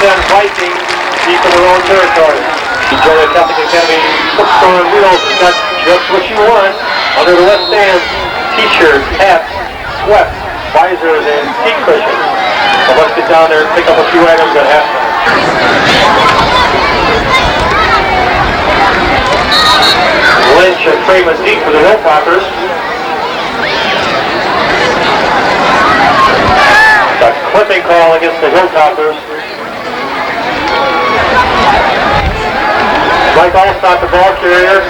10 Vikings deep in their own territory. Joliet Catholic Academy bookstore and wheels has got just what you want under the west stand. T-shirts, hats, sweats, visors, and seat cushions. So let's get down there and pick up a few items at halftime. Lynch and Freeman deep for the Hilltoppers. The clipping call against the Hilltoppers. Mike Allstott, the ball carrier.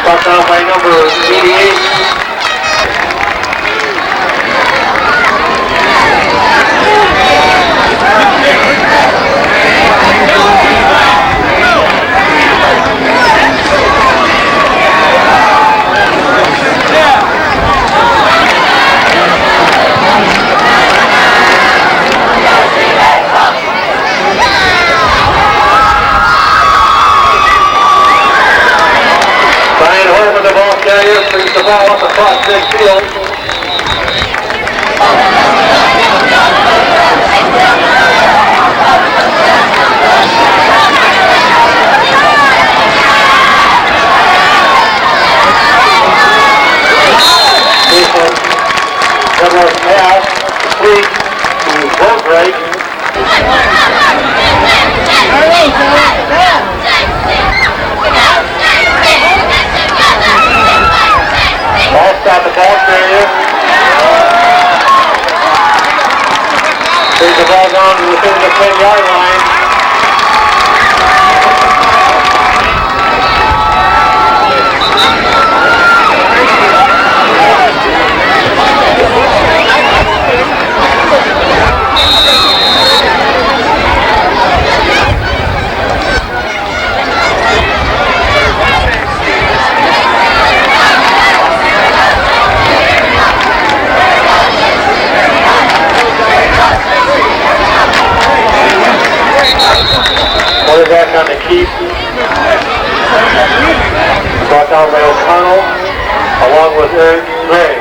Brought down by number 88. Brings the ball up across midfield. Edwards pass, complete to Boatwright. Allstott, the ball carrier. Brings the ball down to within the 10-yard line. Quarterback on the keep. Brought down by O'Connell, along with Eric Gray.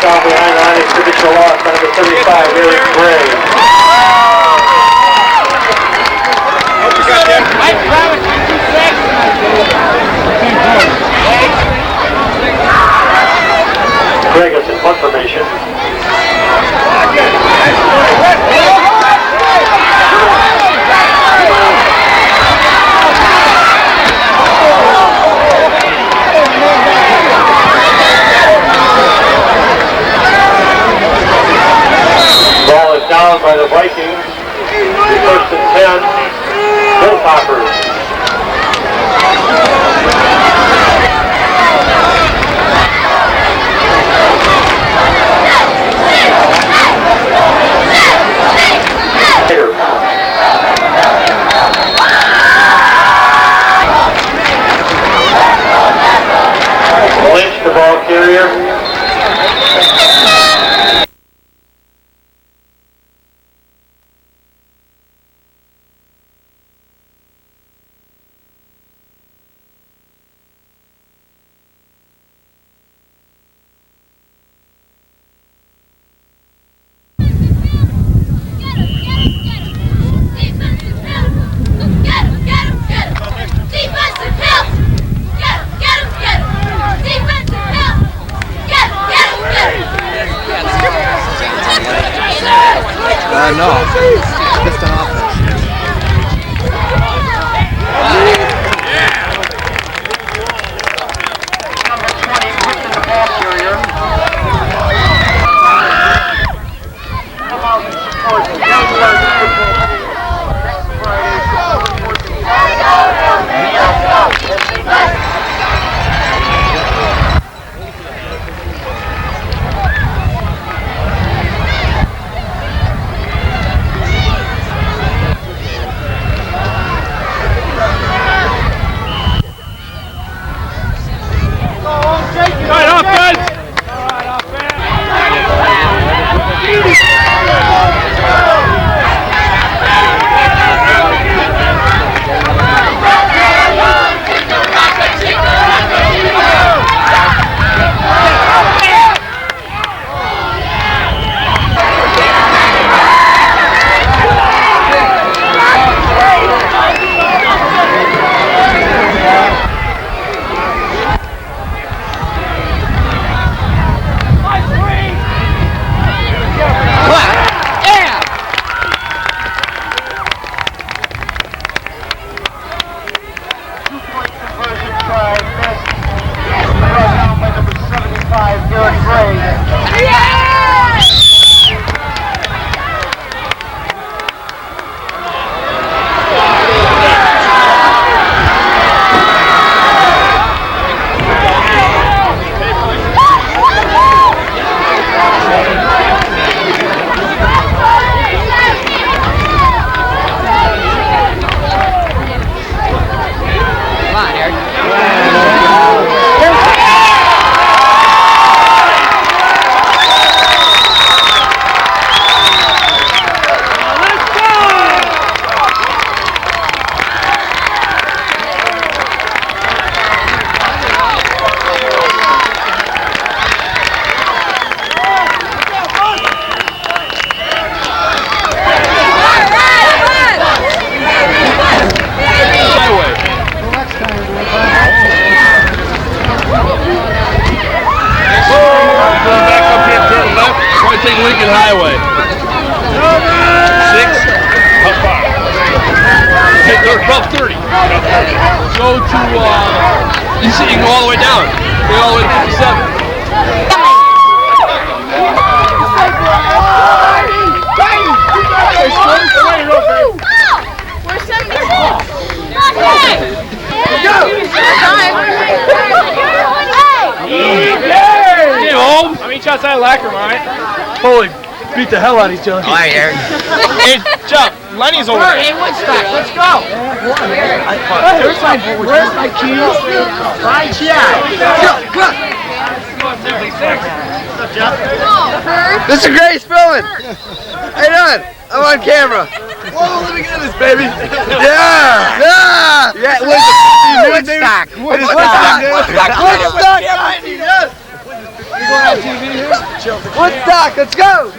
Down behind the line, it's the loss, number 35, Eric Gray. Gray gets in punt formation. Down by the Vikings, first and 10, Hilltoppers. Lynch, the ball carrier. No, just an offense. Number 20, Whitson, the ball carrier. You see, you can go all the way down. You go all the way to 57. We're 76. Hey, home. I'm each outside Lacrum, alright? Holy, beat the hell out of each other. Alright, Eric. Hey, Jeff, Lenny's over there. Hey, Woodstock, let's go. Where's my keys? Right, yeah. Come on. What's up, Jeff? This is Grace filming. How you doing? I'm on camera. Whoa, let me get this, baby. Yeah. Woodstock. Woodstock. Yes. You going on TV here? Woodstock, let's go.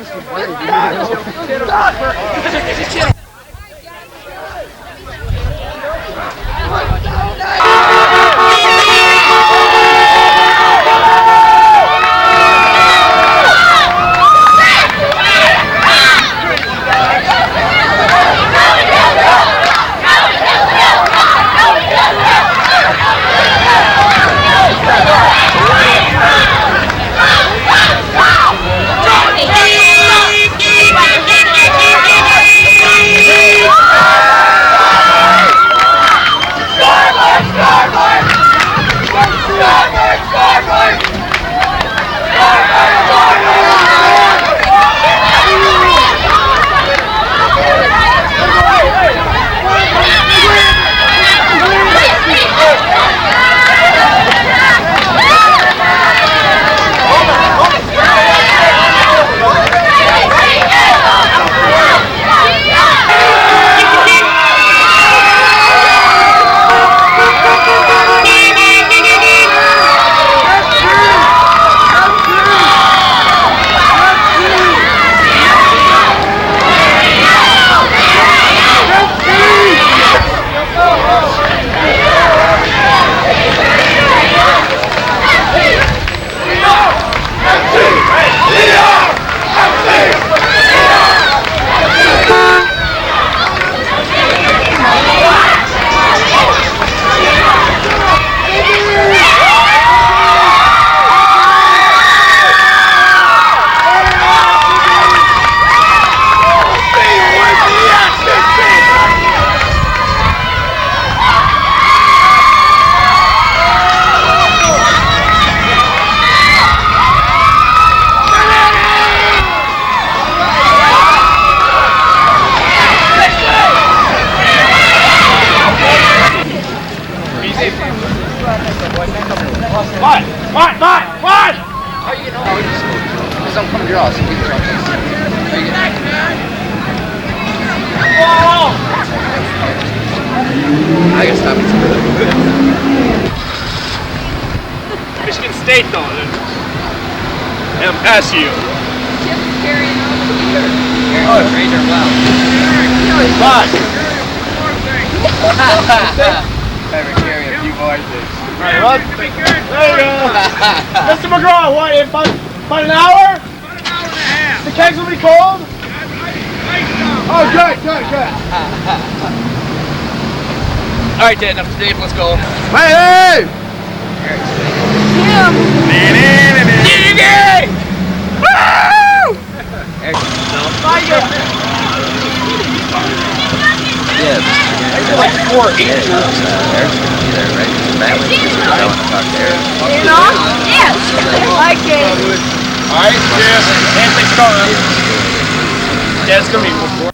I gotta stop it. Michigan State though. MSU. Oh, it's Ranger Blau. Ever carry a few voices. Alright, well, there you go. Mr. McGraw, what, in about an hour? About an hour and a half. The kegs will be cold? Oh, good. Alright, Dad, enough today, let's go. Hey! DJ! Woo! Yeah, like 4 Angels. Eric's gonna be there, right? That way, I want to talk to Eric. You know? Yes. I like it. Alright, Jim. Anything's coming. Yeah, it's gonna be before.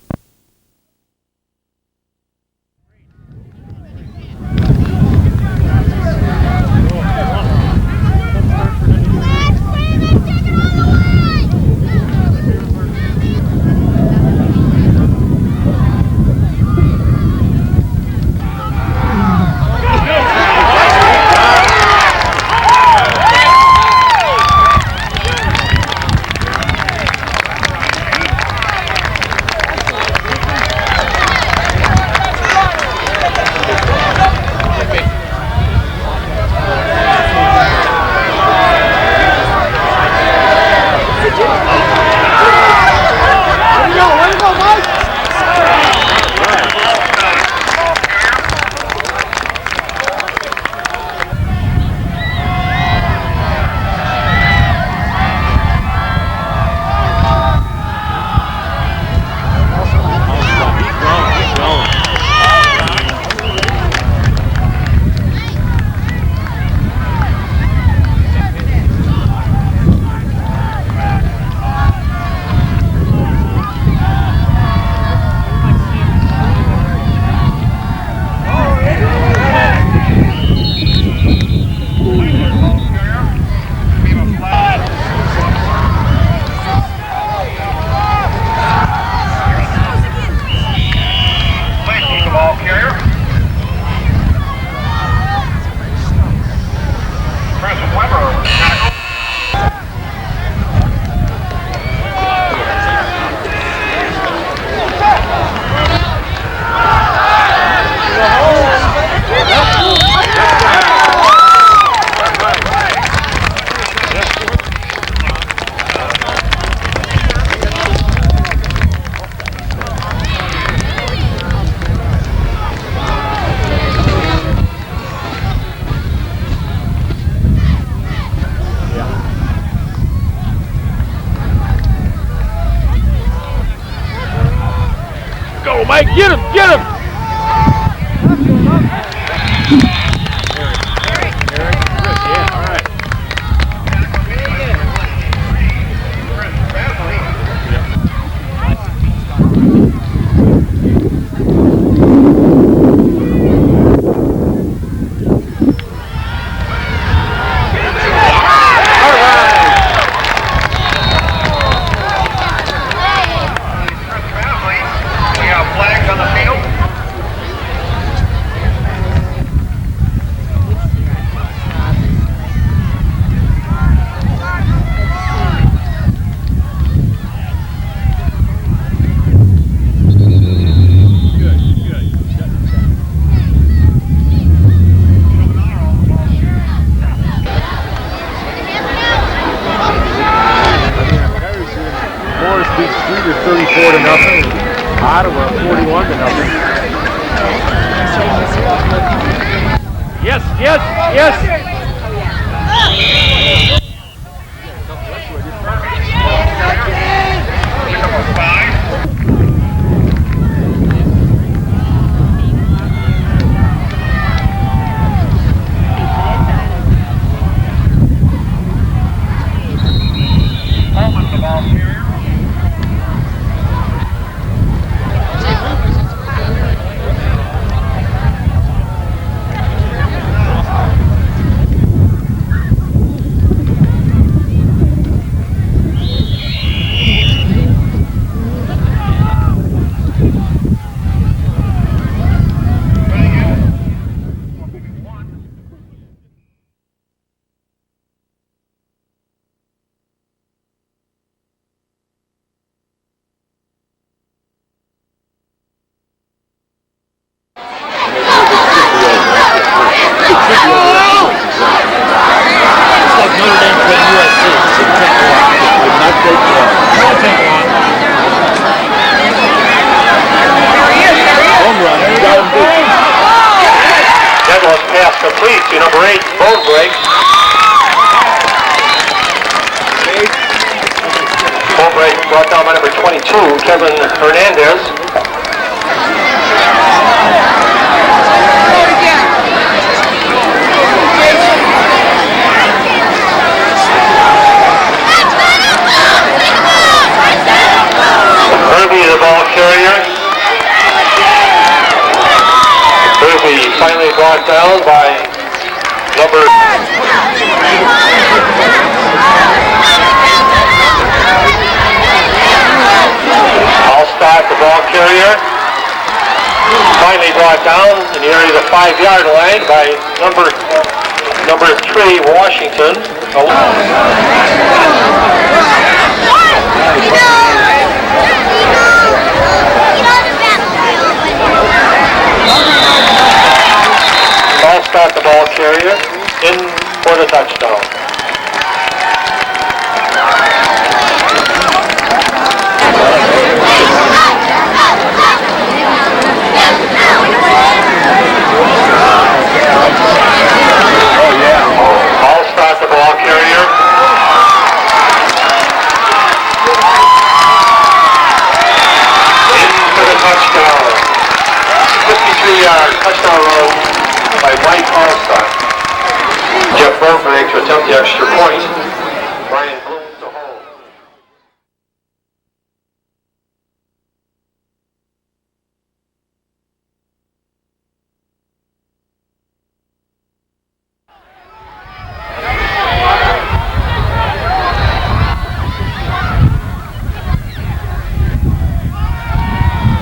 Mike, get him, get him! Yeah, all right. Beats Streeter 34-0. Ottawa 41-0. Yes, yes, yes. Complete to number 8, Bone Break. Bone Break brought down by number 22, Kevin Hernandez. Herbie, the ball carrier. Herbie finally brought down by number Allstott, the ball carrier. Finally brought down in the area of the 5-yard line by number 3, Washington. Allstott, the ball carrier, in for the touchdown. Allstott, the ball carrier. In for the touchdown. 53-yard touchdown run by Mike Allstott. Jeff Burbank to attempt the extra point. Brian Bloom to hold.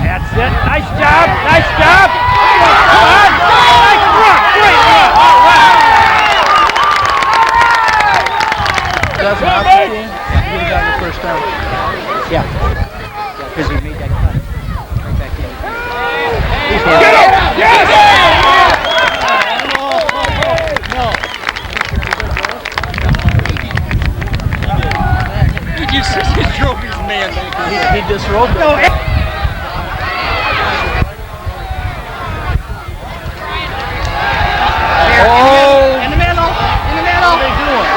That's it. Nice job. Nice job. Come on. Nice run. Great run. All right. That's an option game. He would have gotten the first down. Yeah. Because we made that cut. Right back in. Get him. Yes. He drove his man. He disrobed him. Oh! In the middle! In the middle! What are they doing?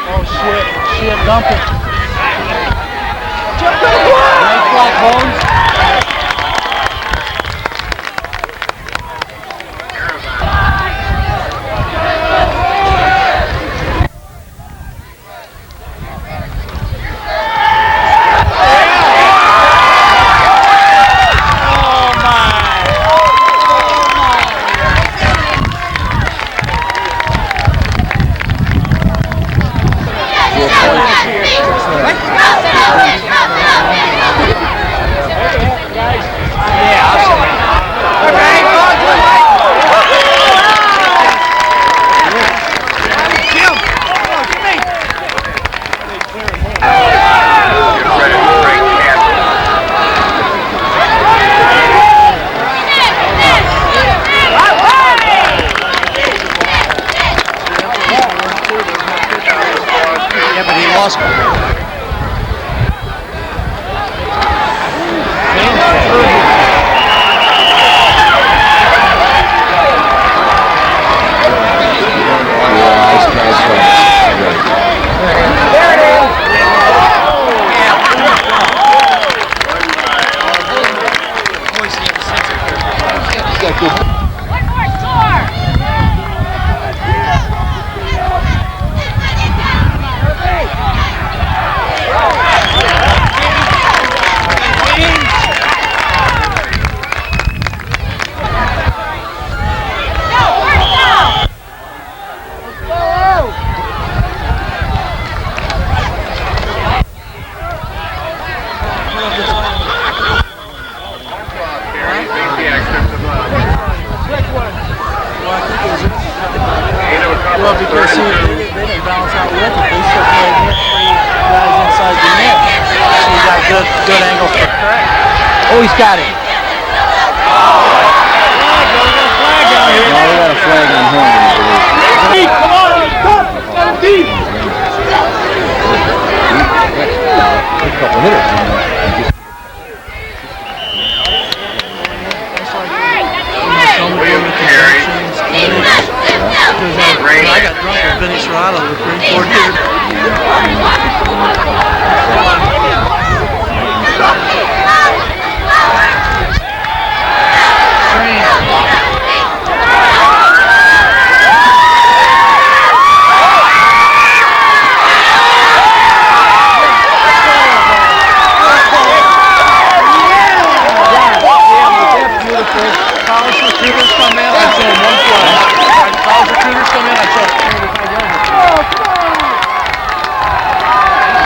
Oh, jumping. Nice block, Bones. Well, because see, they didn't balance out with it. They still played net 3 guys inside the net. So you got good angles for crack. Oh, he's got it. No, we got a flag on him. Deep, come on, come! Get him deep! A couple hitters. I got drunk and finished right on the Green 4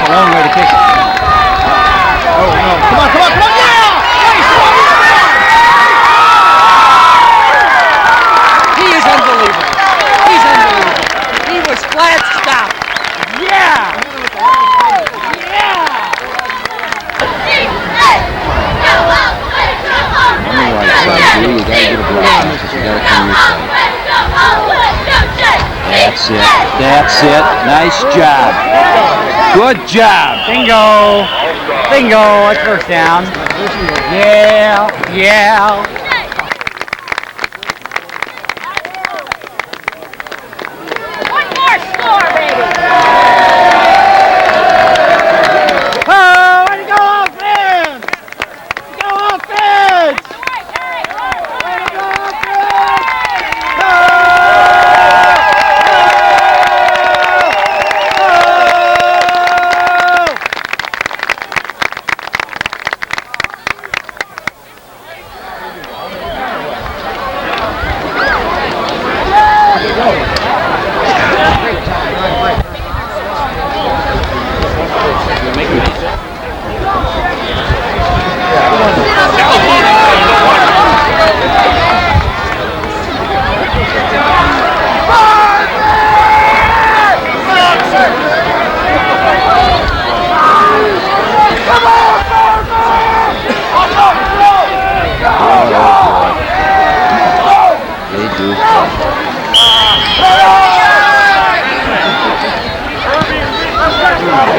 Long way to kick it. Oh no. Come on, come on, come on! Yeah! He is unbelievable. He's unbelievable. He was flat stop. Yeah! Yeah! You gotta get a block because you gotta come your side. That's it. That's it. Nice job. Good job. Bingo! Bingo! That's first down. Yeah! Yeah! One more score, baby! Oh! Way to go, offense! Go, offense! Way to go, offense!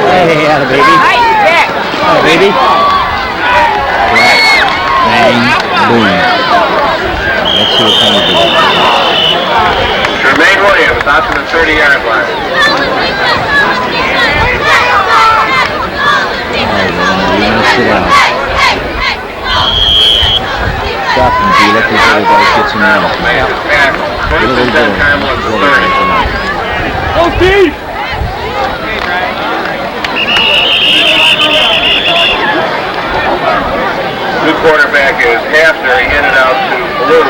Hey, atta baby. Atta baby. Bang, boom. Let's see what kind of do. Jermaine Williams out to the 30-yard line. quarterback is Hafner. He handed out to Blue.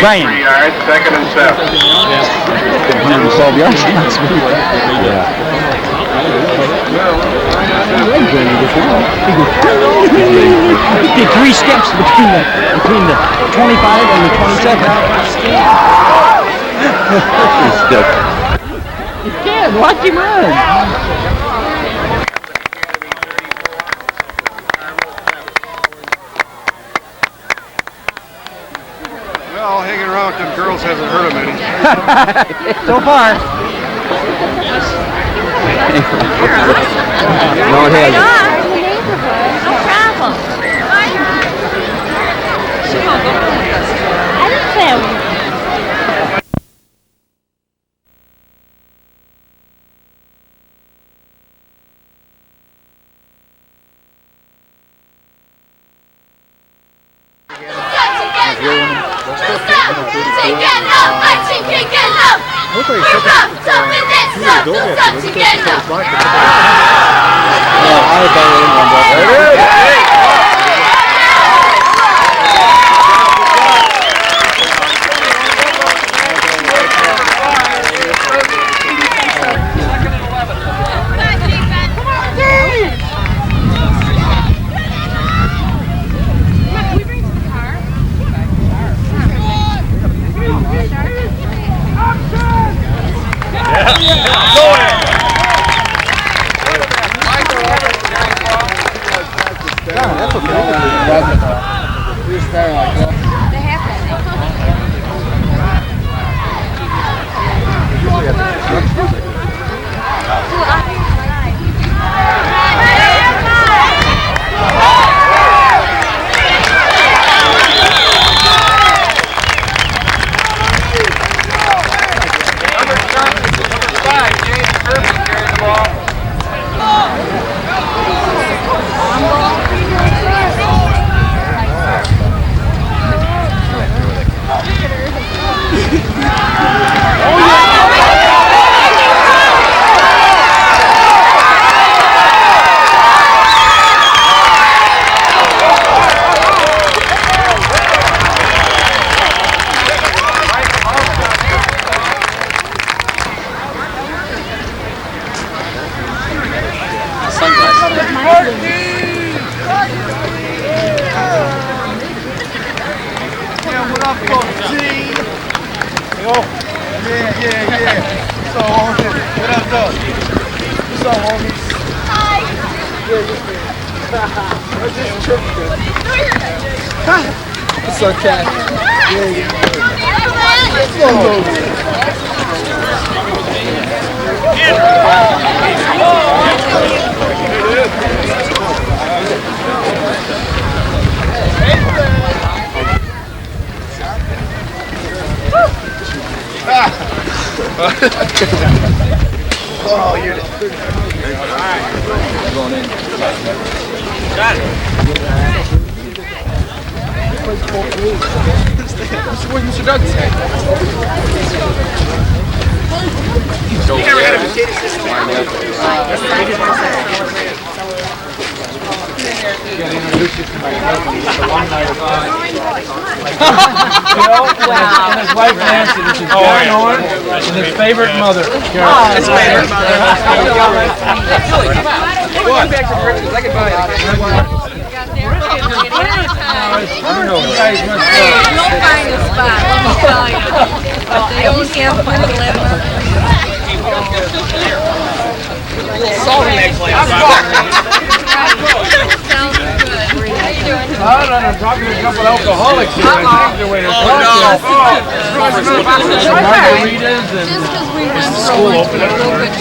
Ryan. 3 yards, 2nd and 7. 112 yards. Yeah. He did 3 steps between the 25 and the 27. You can watch him run. Well, hanging around with them girls hasn't hurt him any. So far. No, it hasn't. No problem. I didn't say I was. It's okay. Oh, you're going in. Got it. Where's Mr. Doug's head? You never had a potato system. Introduce you to my husband. He's alumni of and his wife Nancy. This is Gary Owen and his favorite mother, Carol. His favorite mother. Julie, come out. Come back to the riches. I can buy it. You'll find a spot, let me tell you. But they only have 11. Salt and eggplant. Sounds good. How you doing? I'm talking to a couple of alcoholics here. I think they're waiting for margaritas and Just because we went through a real good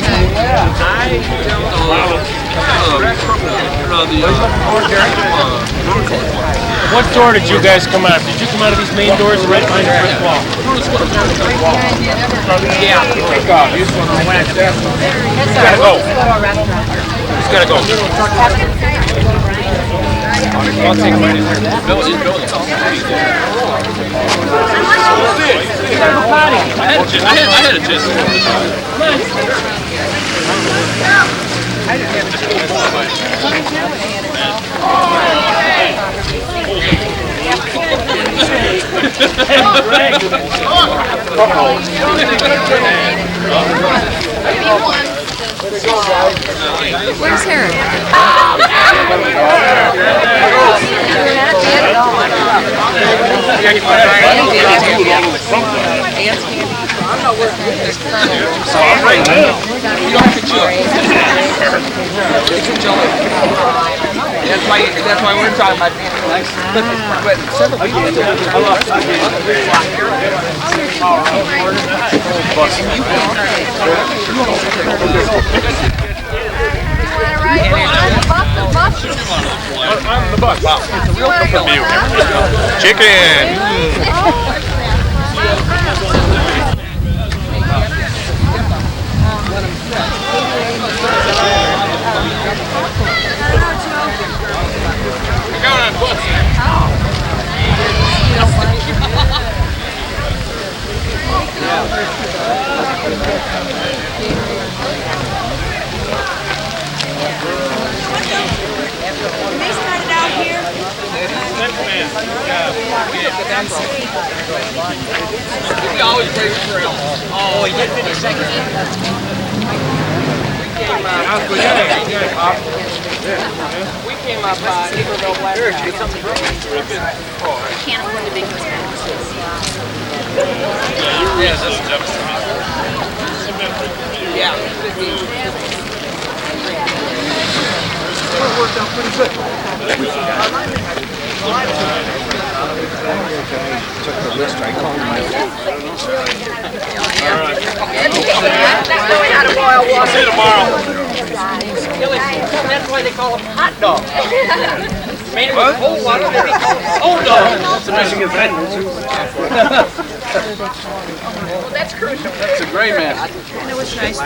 time. What door did you guys come out of? Did you come out of these main doors right behind the brick wall? yeah. Take off. You just want to whack that. He's gotta go. He's gotta go. I'll take him right in there. Bill is building. I had a gist. Where's Harry? That's why we're talking about but several people I'm the bus. Wow. From you. Chicken. They started out here. he always plays the trail. Oh, he did finish second. We came up Naperville Black. Can't afford to be good. Yeah, this is devastating. Yeah. It worked out pretty good. Took the list, I called my Not knowing how to boil water. See you tomorrow. That's why they call them hot dogs. Made it with cold water, they call them cold dogs. That's a Michigan thing. Well, that's crucial. It's a great man. It was nice.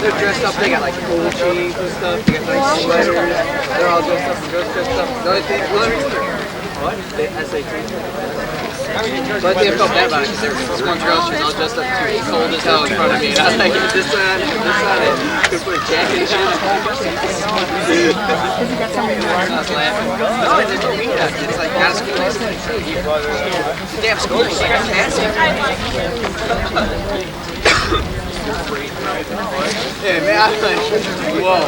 They're dressed up, they got like cool jeans and stuff, they got nice sweaters, they're all dressed up and dressed up. Another thing, what? The SAT. But they felt bad about it because this one girl, she was all dressed up too, cold as hell in front of me. And I was like, this side, and could put a jacket and shit. I was laughing. No, I didn't mean that. It's like, got a school. Damn school is like fantastic. Yeah, man, I was like, whoa.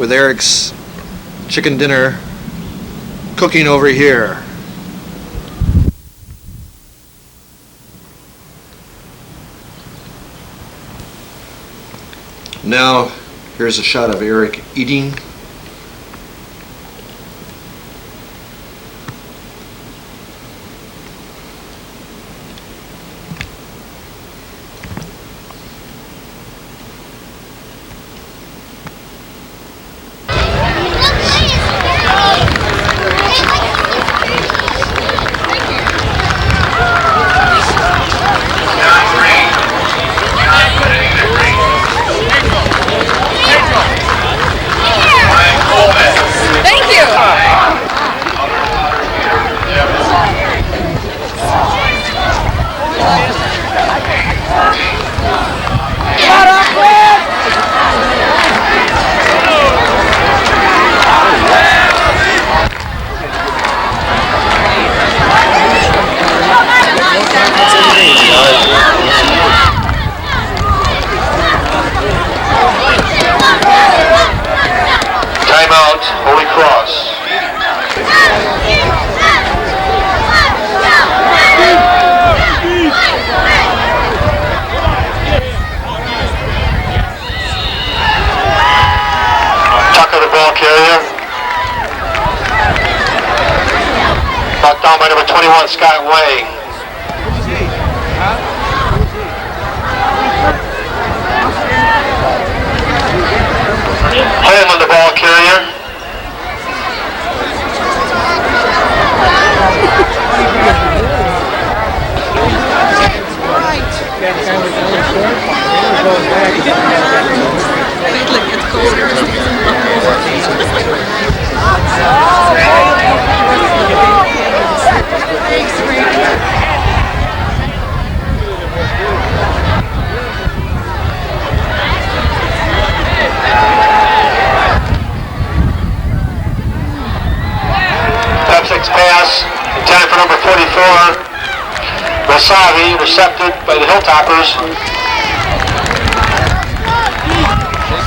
with Eric's chicken dinner cooking over here. Now, here's a shot of Eric eating. Timeout, Holy Cross. Tucker, the ball carrier. Brought down by number 21, Scott Way. Home on the ball carrier. Pass, intended for number 44, Wasabi, intercepted by the Hilltoppers.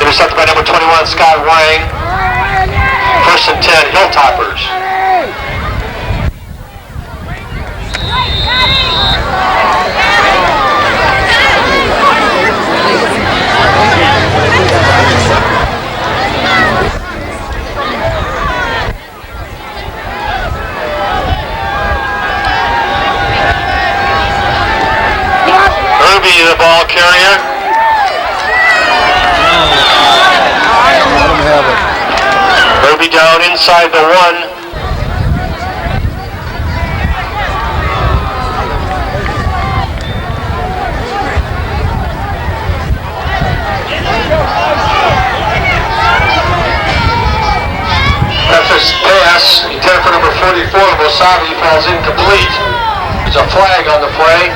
Intercepted by number 21, Scott Wang. 1st and 10, Hilltoppers. The ball carrier. Let him have it. Herbie down inside the 1. That's a pass intended for number 44. Wasabi falls incomplete. There's a flag on the play.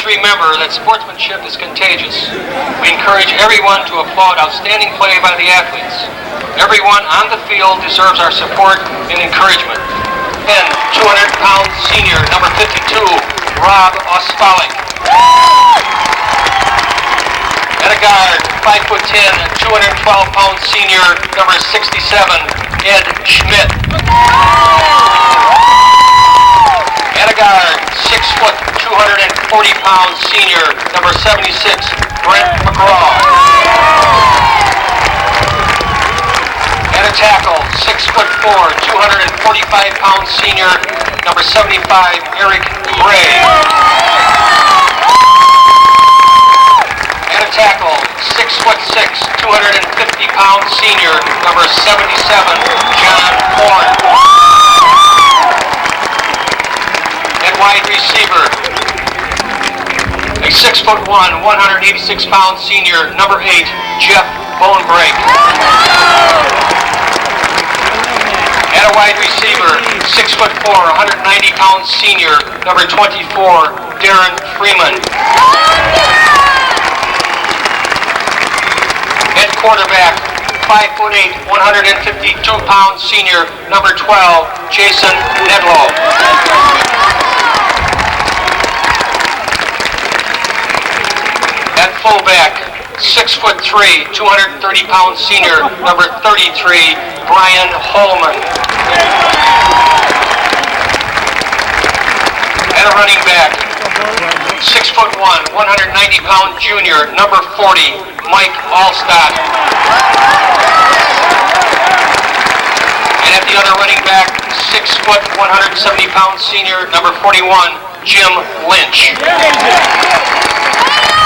Remember that sportsmanship is contagious. We encourage everyone to applaud outstanding play by the athletes. Everyone on the field deserves our support and encouragement. And 200-pound senior, number 52, Rob Ostfalik. At a guard, 5'10", 212-pound senior, number 67, Ed Schmidt. At a guard, 6', 240-pound senior, number 76, Brent McGraw. At a tackle, 6'4", 245-pound senior, number 75, Eric Gray. At a tackle, 6'6", 250-pound senior, number 77, John Horn. At wide receiver, a 6'5", 6'1", 186-pound senior, number 8, Jeff Bonebrake. At a wide receiver, 6'4", 190-pound senior, number 24, Darren Freeman. At quarterback, 5'8", 152-pound senior, number 12, Jason Nedlow. At fullback, 6'3", 230-pound senior, number 33, Brian Holman. At a running back, 6'1", 190-pound junior, number 40, Mike Allstott. And at the other running back, 6', 170-pound senior, number 41, Jim Lynch.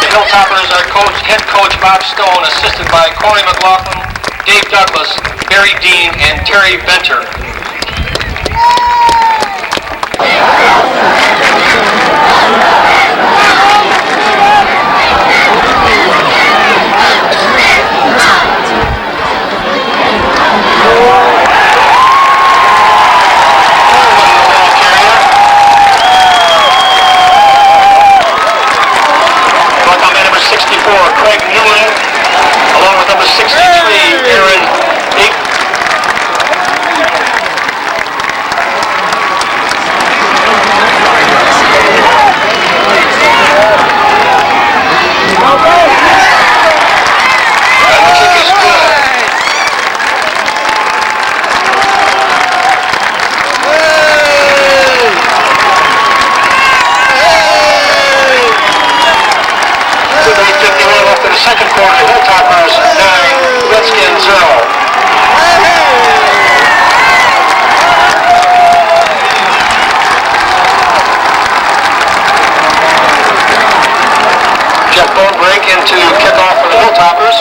The Hilltoppers are head coach Bob Stone, assisted by Corey McLaughlin, Dave Douglas, Barry Dean, and Terry Venter. Craig Newman, along with number 63, Aaron Big. And the kick is good. Left in the second quarter, Hilltoppers 9, Redskins 0. Jeff Bonebrake into kickoff for the Hilltoppers.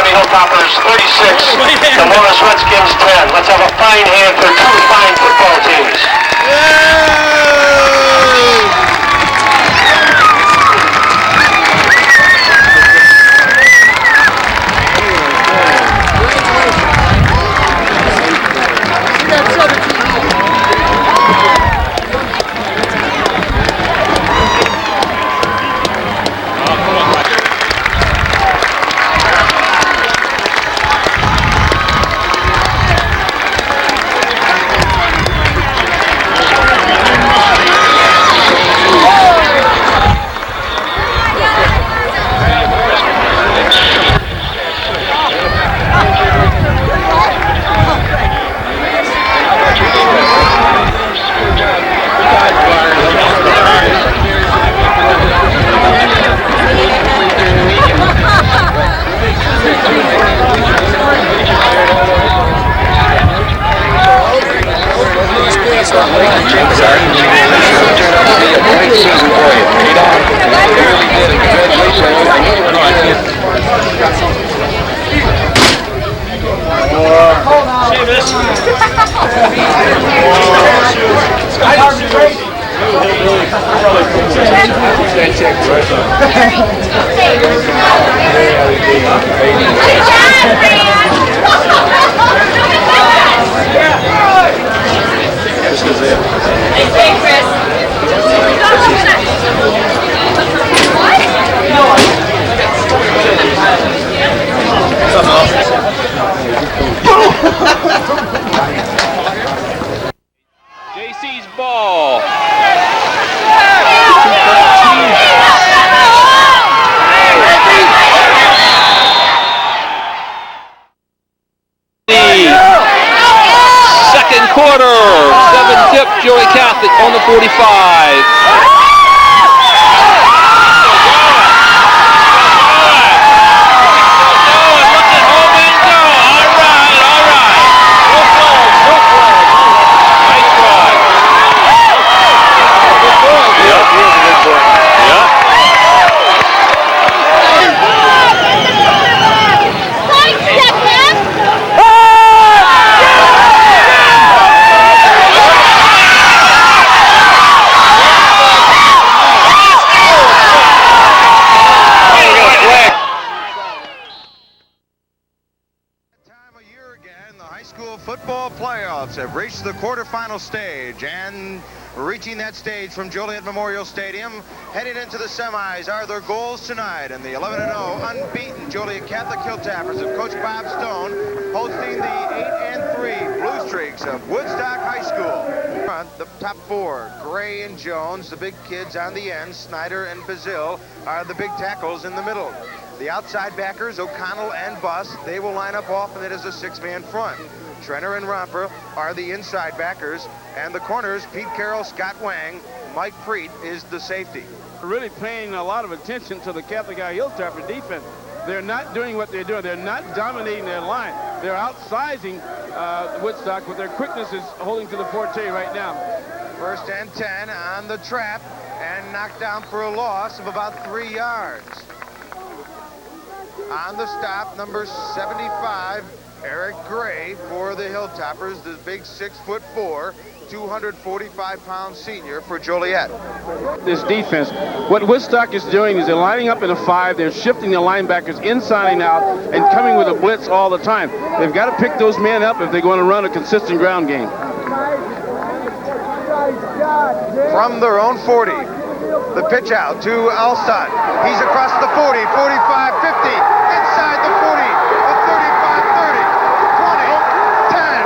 Hilltoppers 36, the Morris Redskins 10. Let's have a fine hand for two fine football teams. Hey, Chris. Second quarter, 7-tip, Joey Catholic on the 45. Football playoffs have reached the quarterfinal stage, and reaching that stage from Joliet Memorial Stadium, heading into the semis are their goals tonight. And the 11-0 unbeaten Joliet Catholic Hilltoppers of Coach Bob Stone hosting the 8-3 Blue Streaks of Woodstock High School. Front, the top four, Gray and Jones, the big kids on the end, Snyder and Bazil are the big tackles in the middle. The outside backers, O'Connell and Buss, they will line up off, and it is a six-man front. Trenner and Romper are the inside backers, and the corners, Pete Carroll, Scott Wang, Mike Preet is the safety. We're really paying a lot of attention to the Catholic High Hilltopper defense. They're not doing what they're doing. They're not dominating their line. They're outsizing Woodstock, but their quickness is holding to the forte right now. First and 10 on the trap, and knocked down for a loss of about 3 yards. On the stop, number 75, Eric Gray for the Hilltoppers, the big 6'4", 245-pound senior for Joliet. This defense, what Woodstock is doing is they're lining up in a 5, they're shifting the linebackers inside and out and coming with a blitz all the time. They've got to pick those men up if they're going to run a consistent ground game. From their own 40, the pitch out to Alstott. He's across the 40, 45, 50, inside the 40, the 35, 30, 20, 10.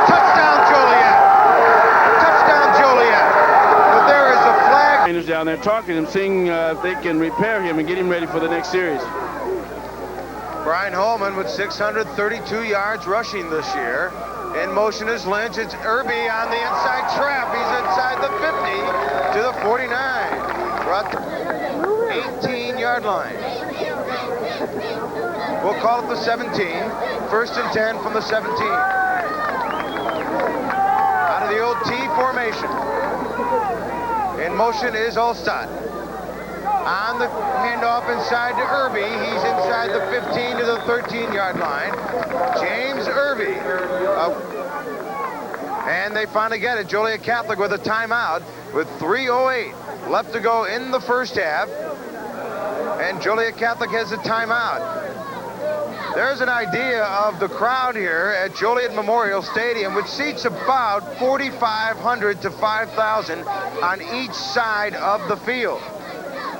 Touchdown Joliet. Touchdown Joliet. But there is a flag. Trainers down there talking to him, seeing if they can repair him and get him ready for the next series. Brian Holman with 632 yards rushing this year. In motion is Lynch. It's Irby on the inside trap. He's inside the 50 to the 49. Brought the 18-yard line. We'll call it the 17. First and 10 from the 17. Out of the old T formation. In motion is Alstott. On the handoff inside to Irby. He's inside the 15 to the 13-yard line. James Irby. And they finally get it. Joliet Catholic with a timeout with 3:08 left to go in the first half. And Joliet Catholic has a timeout. There's an idea of the crowd here at Joliet Memorial Stadium, which seats about 4,500 to 5,000 on each side of the field.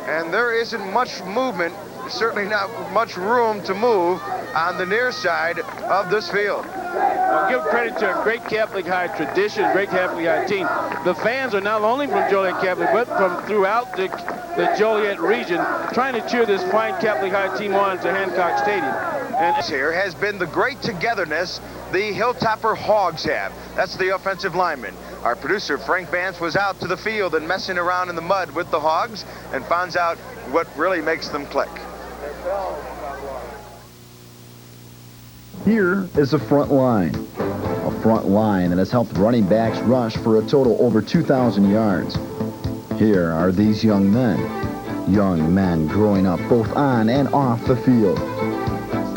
And there isn't much movement, certainly not much room to move on the near side of this field. Well, give credit to a great Catholic High tradition, great Catholic High team. The fans are not only from Joliet Catholic, but from throughout the Joliet region, trying to cheer this fine Catholic High team on to Hancock Stadium. And this here has been the great togetherness the Hilltopper Hogs have. That's the offensive lineman. Our producer, Frank Vance, was out to the field and messing around in the mud with the Hogs and finds out what really makes them click. Here is a front line that has helped running backs rush for a total over 2,000 yards. Here are these young men growing up both on and off the field.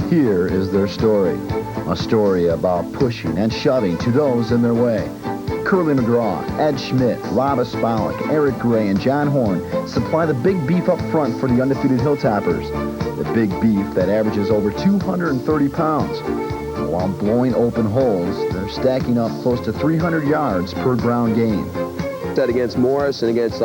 Here is their story, a story about pushing and shoving to those in their way. Curly McGraw, Ed Schmidt, Rob Espalic, Eric Gray, and John Horn supply the big beef up front for the undefeated Hilltoppers. The big beef that averages over 230 pounds. While blowing open holes, they're stacking up close to 300 yards per ground game. Against Morris and against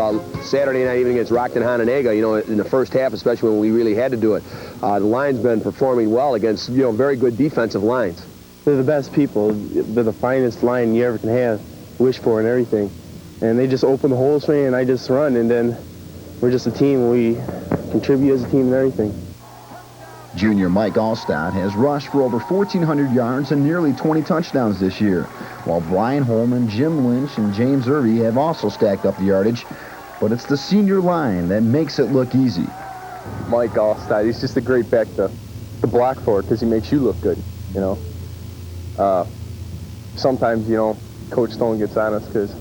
Saturday night, even against Rockton Hononegah, you know, in the first half, especially when we really had to do it. The line's been performing well against, you know, very good defensive lines. They're the best people. They're the finest line you ever can have, wish for and everything. And they just open the holes for me and I just run, and then we're just a team. We contribute as a team and everything. Junior Mike Allstott has rushed for over 1,400 yards and nearly 20 touchdowns this year, while Brian Holman, Jim Lynch, and James Irby have also stacked up the yardage. But it's the senior line that makes it look easy. Mike Allstott, he's just a great back to block for because he makes you look good, you know. Sometimes, you know, Coach Stone gets on us because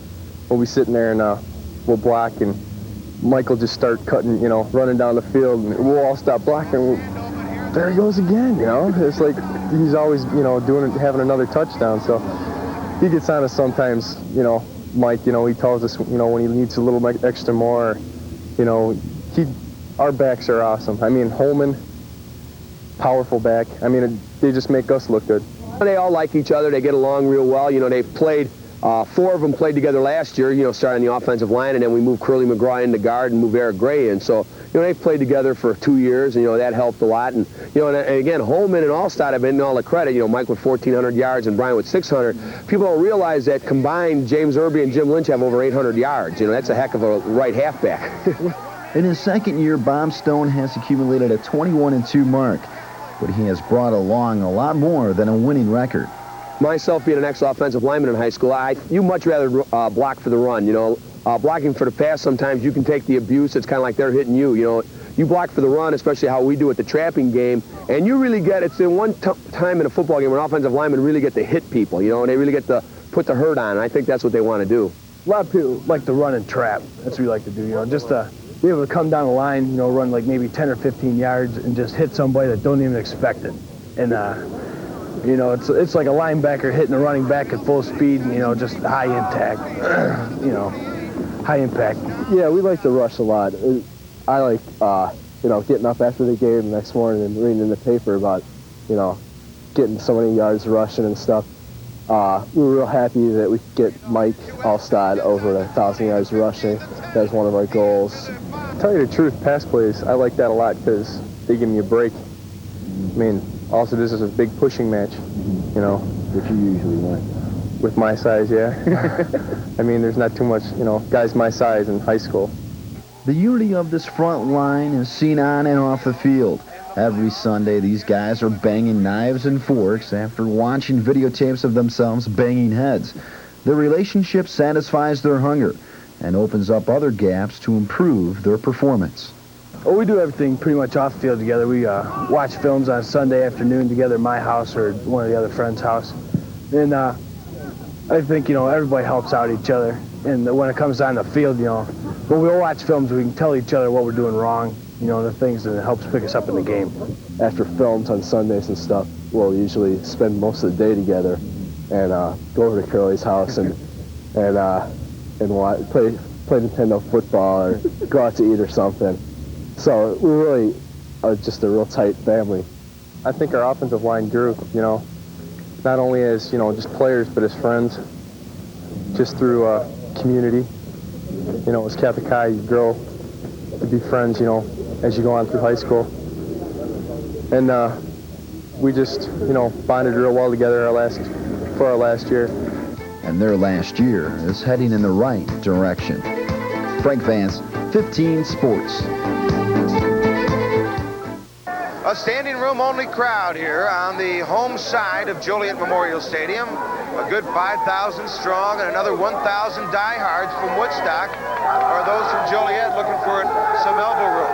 we'll be sitting there and we'll block and Mike will just start cutting, you know, running down the field and we'll all stop blocking. There he goes again, you know. It's like he's always, you know, having another touchdown. So he gets on us sometimes, you know. Mike, you know, he tells us, you know, when he needs a little extra more, you know, our backs are awesome. I mean, Holman, powerful back. I mean, they just make us look good. They all like each other. They get along real well. You know, they've played, 4 of them played together last year, you know, starting the offensive line, and then we moved Curly McGraw into guard and moved Eric Gray in. So, you know, they've played together for 2 years, and, you know, that helped a lot. And, you know, and again, Holman and Allstott have been all the credit. You know, Mike with 1,400 yards and Brian with 600. People don't realize that combined, James Irby and Jim Lynch have over 800 yards. You know, that's a heck of a right halfback. In his second year, Bob Stone has accumulated a 21-2 mark, but he has brought along a lot more than a winning record. Myself being an ex-offensive lineman in high school, you much rather block for the run, you know. Blocking for the pass, sometimes you can take the abuse. It's kind of like they're hitting you, you know. You block for the run, especially how we do at the trapping game, and you really get, it's the one time in a football game where offensive linemen really get to hit people, you know, and they really get to put the hurt on, and I think that's what they want to do. A lot of people like to run and trap. That's what we like to do, you know, just to be able to come down the line, you know, run like maybe 10 or 15 yards and just hit somebody that don't even expect it. And, you know, it's like a linebacker hitting a running back at full speed, you know, just high impact, you know, high impact. Yeah, we like to rush a lot. I like, you know, getting up after the game the next morning and reading in the paper about, you know, getting so many yards rushing and stuff. We were real happy that we could get Mike Allstott over 1,000 yards rushing. That was one of our goals. To tell you the truth, pass plays, I like that a lot because they give me a break. I mean, also this is a big pushing match, you know. Which you usually want. With my size, yeah. I mean, there's not too much, you know, guys my size in high school. The unity of this front line is seen on and off the field. Every Sunday, these guys are banging knives and forks after watching videotapes of themselves banging heads. Their relationship satisfies their hunger and opens up other gaps to improve their performance. Well, we do everything pretty much off the field together. We watch films on Sunday afternoon together at my house or one of the other friends' house. And I think, you know, everybody helps out each other. And when it comes on the field, you know, when we'll watch films, we can tell each other what we're doing wrong, you know, the things that helps pick us up in the game. After films on Sundays and stuff, we'll usually spend most of the day together and go over to Curly's house and play Nintendo football or go out to eat or something. So we're really just a real tight family. I think our offensive line grew, you know, not only as, you know, just players, but as friends, just through community. You know, as Catholic High, you grow to be friends, you know, as you go on through high school. And we just, you know, bonded real well together for our last year. And their last year is heading in the right direction. Frank Vance, 15 Sports. A standing room only crowd here on the home side of Joliet Memorial Stadium. A good 5,000 strong and another 1,000 diehards from Woodstock, or those from Joliet looking for some elbow room.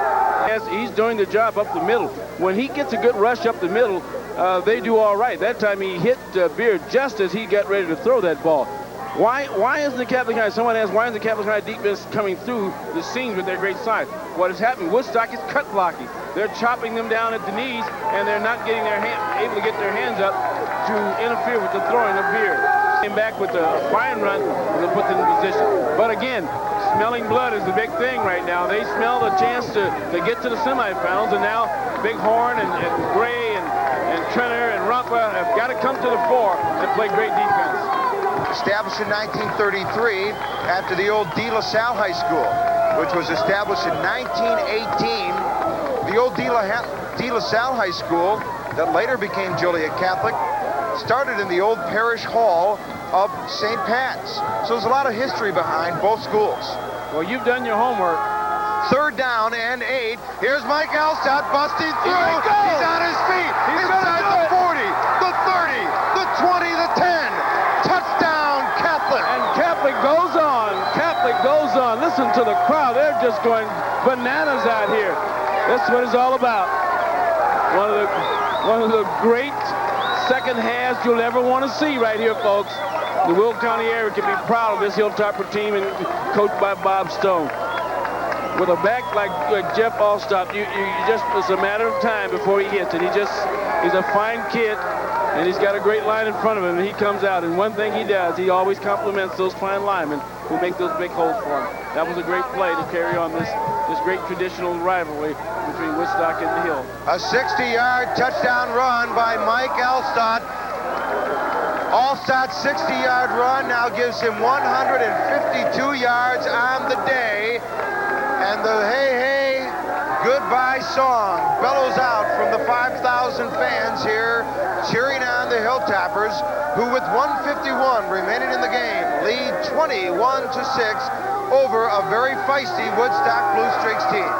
Yes, he's doing the job up the middle. When he gets a good rush up the middle, they do all right. That time he hit Beard just as he got ready to throw that ball. Why isn't the Catholic High, someone asked, why isn't the Catholic High defense coming through the seams with their great size? What is happening? Woodstock is cut blocking. They're chopping them down at the knees, and they're not getting able to get their hands up to interfere with the throwing of Beard. Came back with a fine run and put them in position. But again, smelling blood is the big thing right now. They smell the chance to get to the semifinals, and now Bighorn and Gray and Trenner and Rumpa have got to come to the fore and play great defense. Established in 1933 after the old De La Salle High School, which was established in 1918. The old De La Salle High School, that later became Joliet Catholic, started in the old parish hall of St. Pat's. So there's a lot of history behind both schools. Well, you've done your homework. 3rd down and 8. Here's Mike Alstott busting through. He's on his feet. Inside the 40, the 30, the 20, the 10. Touchdown, Catholic. And Catholic goes on. Catholic goes on. Listen to the crowd. They're just going bananas out here. That's what it's all about. One of the great second halves you'll ever want to see right here, folks. The Will County area can be proud of this Hilltopper team and coached by Bob Stone. With a back like Jeff Alstott, you just, it's a matter of time before he hits it. He's a fine kid, and he's got a great line in front of him, and he comes out. And one thing he does, he always compliments those fine linemen who make those big holes for him. That was a great play to carry on this great traditional rivalry between Woodstock and the Hill. A 60-yard touchdown run by Mike Alstott. Alstott's 60-yard run now gives him 152 yards on the day. And the hey, hey, goodbye song bellows out from the 5,000 fans here cheering on the Hilltoppers, who with 1:51 remaining in the game lead 21-6 over a very feisty Woodstock Blue Streaks team.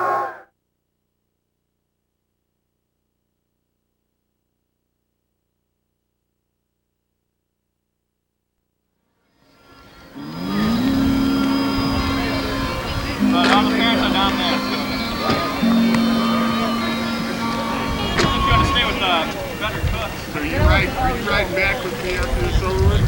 All the parents are down there. If you want to stay with better cooks. So you ride back with me after this over with?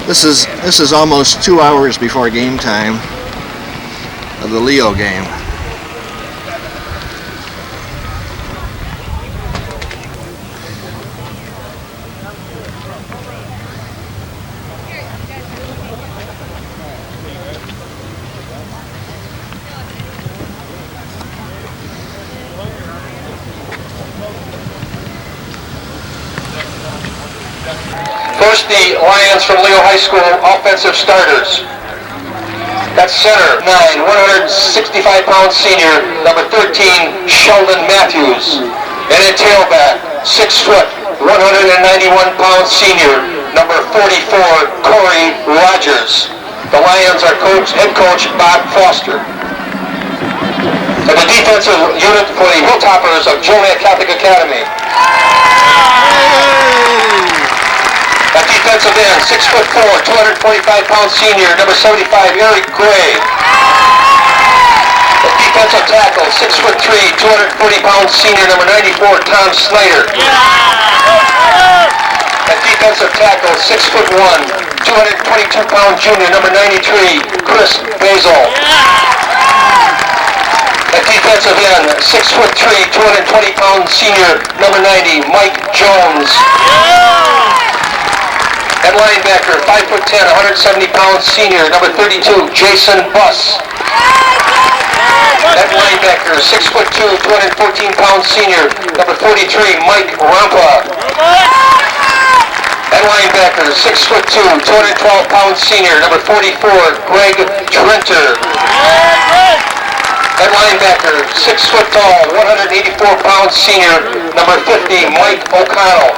This is almost 2 hours before game time of the Leo game. First, the Lions from Leo High School offensive starters. That's center, 9, 165-pound senior, number 13, Sheldon Matthews. And at tailback, 6 foot, 191-pound senior, number 44, Corey Rogers. The Lions are head coach Bob Foster. And the defensive unit for the Hilltoppers of Joliet Catholic Academy. At defensive end, 6'4", 245-pound senior, number 75, Eric Gray. At defensive tackle, 6'3", 240-pound senior, number 94, Tom Snyder. At defensive tackle, 6'1", 222-pound junior, number 93, Chris Basil. At defensive end, 6'3", 220-pound senior, number 90, Mike Jones. At linebacker, 5'10", 170-pound senior, number 32, Jason Buss. At linebacker, 6'2", 214-pound senior, number 43, Mike Rampa. At linebacker, 6'2", 212-pound senior, number 44, Greg Trenter. At linebacker, 6 foot tall, 184-pound senior, number 50, Mike O'Connell.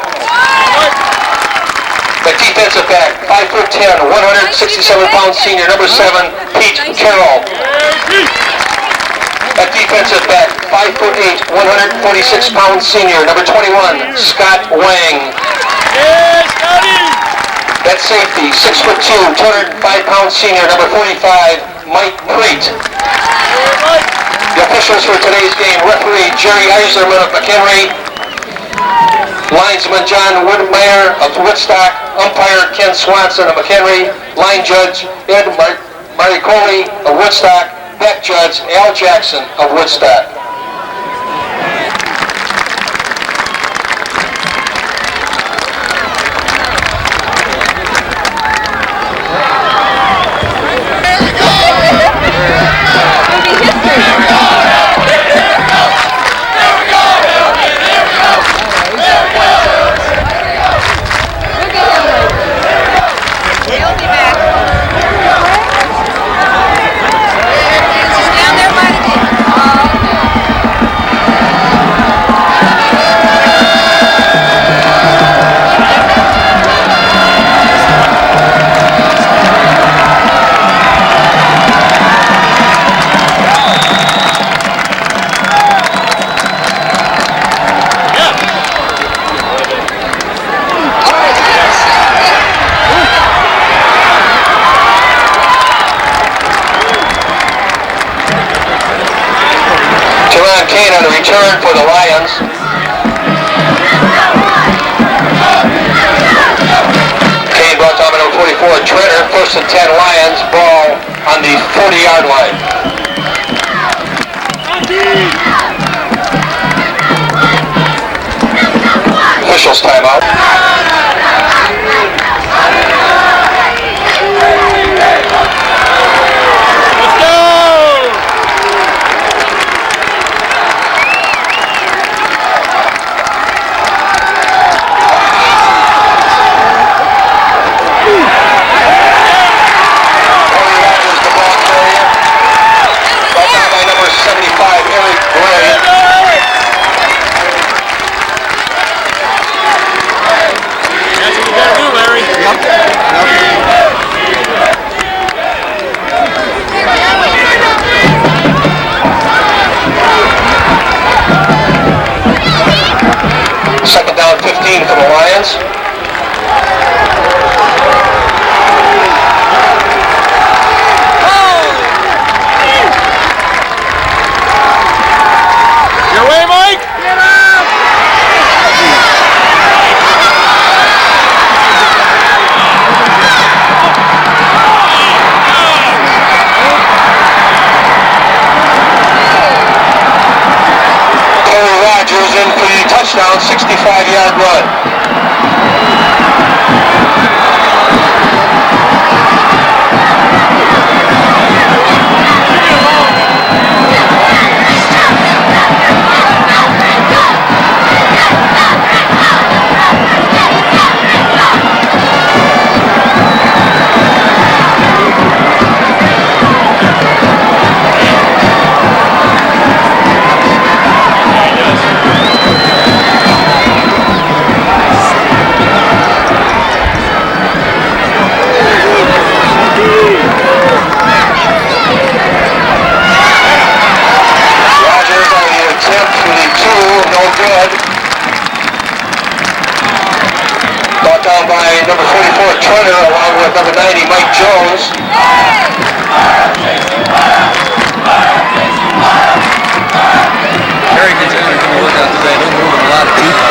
At defensive back, 5'10", 167-pound senior, number 7, Pete Carroll. At defensive back, 5'8", 146-pound senior, number 21, Scott Wang. At safety, 6'2", 205-pound senior, number 45, Mike Crete. The officials for today's game: referee Jerry Eiserman of McHenry, linesman John Woodmeyer of Woodstock, umpire Ken Swanson of McHenry, line judge Ed Maricoli of Woodstock, back judge Al Jackson of Woodstock. Down there by the return for the Lions. Kane brought down by number 44, Trenner. First and 10 Lions. Ball on the 40-yard line. Officials timeout. Second down 15 for the Lions. Your way, Mike! Get up! Rodgers in for the touchdown, 65-yard run. Brought down by number 44, Trenner, along with number 90, Mike Jones. Harry gets in and come work out today. Don't move a lot of people.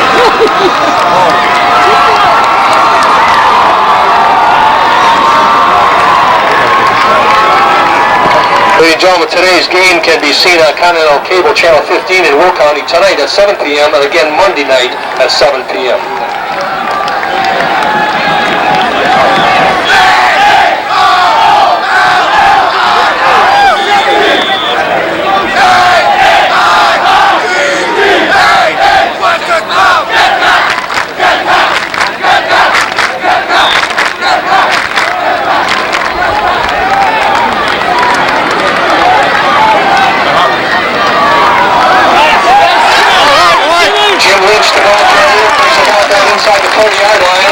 Ladies and gentlemen, today's game can be seen on Continental Cable Channel 15 in Will County tonight at 7 p.m. and again Monday night at 7 p.m. Inside the 40-yard line.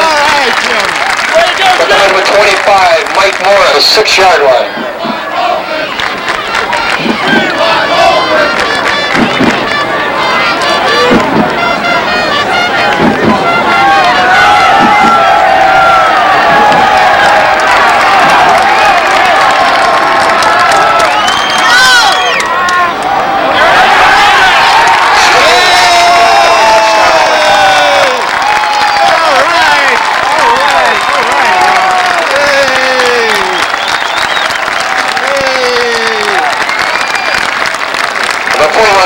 But the number 25, Mike Morris, 6-yard line.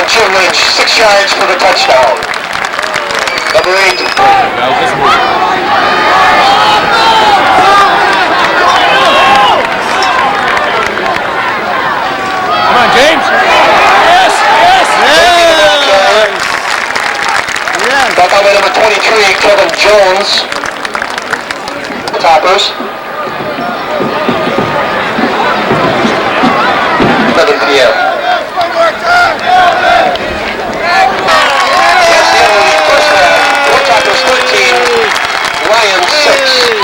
Jim Lynch, 6 yards for the touchdown. Number 8. Come on, James. Yes, yes. Back on by number 23, Kevin Jones. Toppers. 7 p.m. Toppers 13, Lions 6.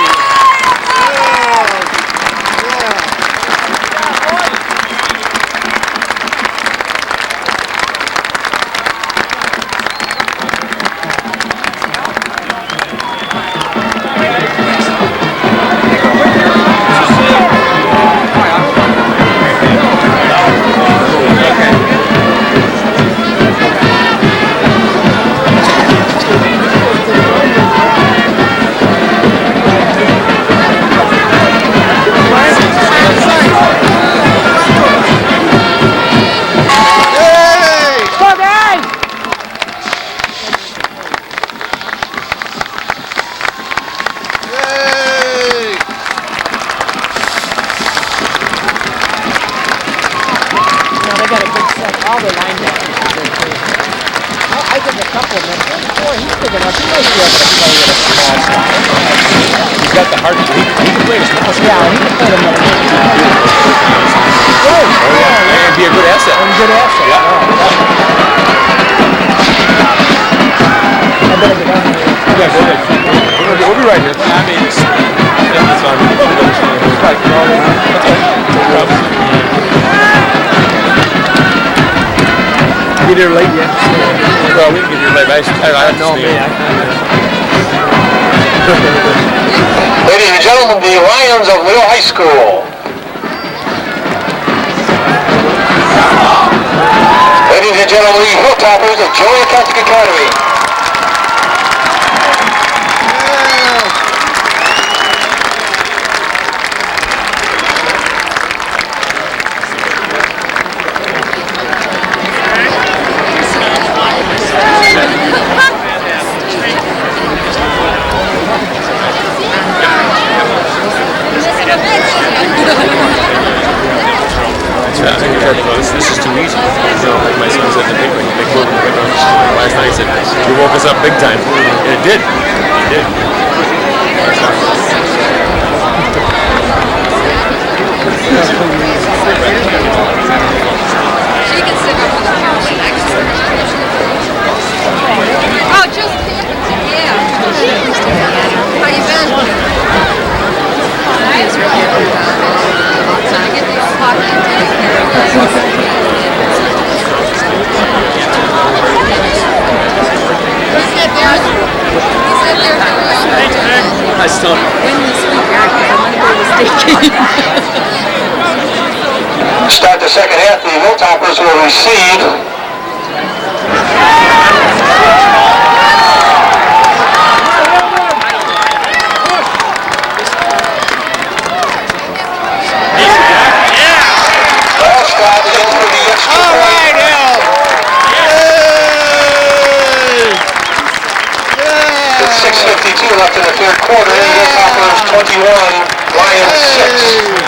He's got the heart. He can play the small side. Yeah, he can play the middle. Oh, yeah. And be a good asset. And a good asset. Yeah. I better get on here. Yeah, go ahead. We'll be right here. I mean, it's on. Get here late yet? Well, we can get here late. I know me. Ladies and gentlemen, the Lions of Leo High School. Ladies and gentlemen, the Hilltoppers of Joliet Catholic Academy. This is too easy. You know, like my son said in the paper, last night he said, you woke us up big time. And it did. It did. She can sit up on the couch next to her. Oh, just yeah. How you been? I was really trying to get these pocket I still win this week, Eric, because I want to go to the state game. Start the second half, the Hilltoppers will receive. Left in the third quarter, Hilltoppers 21, Lions 6.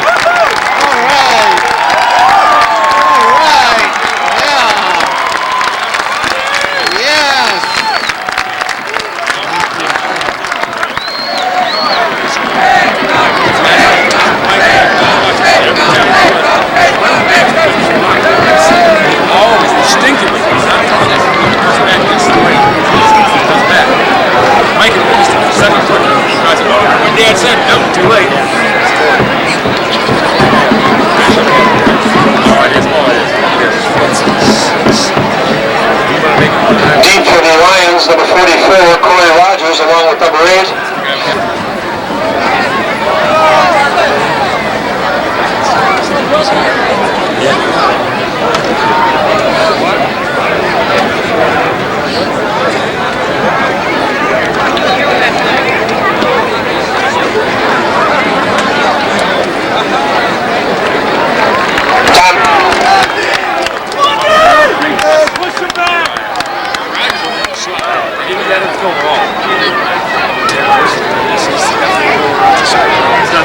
Dad said, no, too late. Deep for the Lions, number 44, Corey Rogers, along with number 8.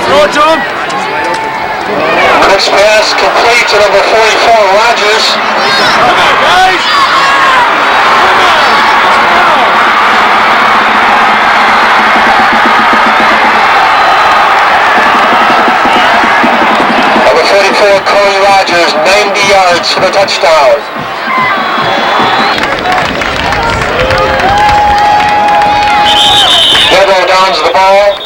Throw it to him. Quick pass complete to number 44, Rogers. Guys! Number 44, Corey Rogers, 90 yards for the touchdown. Weber downs the ball.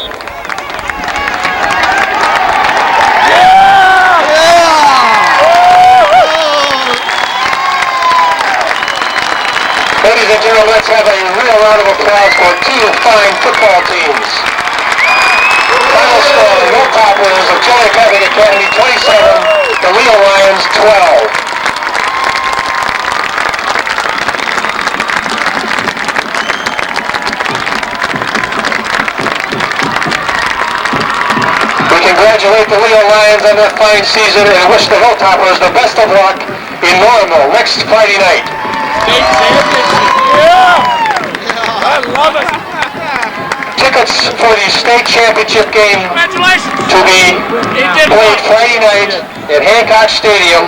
Ladies and gentlemen, let's have a real round of applause for two fine football teams. Final score, the Hilltoppers of Joliet Catholic Academy 27, the Leo Lions 12. We congratulate the Leo Lions on their fine season and wish the Hilltoppers the best of luck in Normal next Friday night. State championship. Yeah! I love it. Tickets for the state championship game to be played Friday night at Hancock Stadium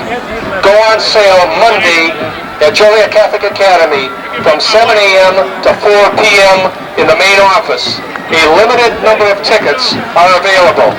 go on sale Monday at Joliet Catholic Academy from 7 a.m. to 4 p.m. in the main office. A limited number of tickets are available.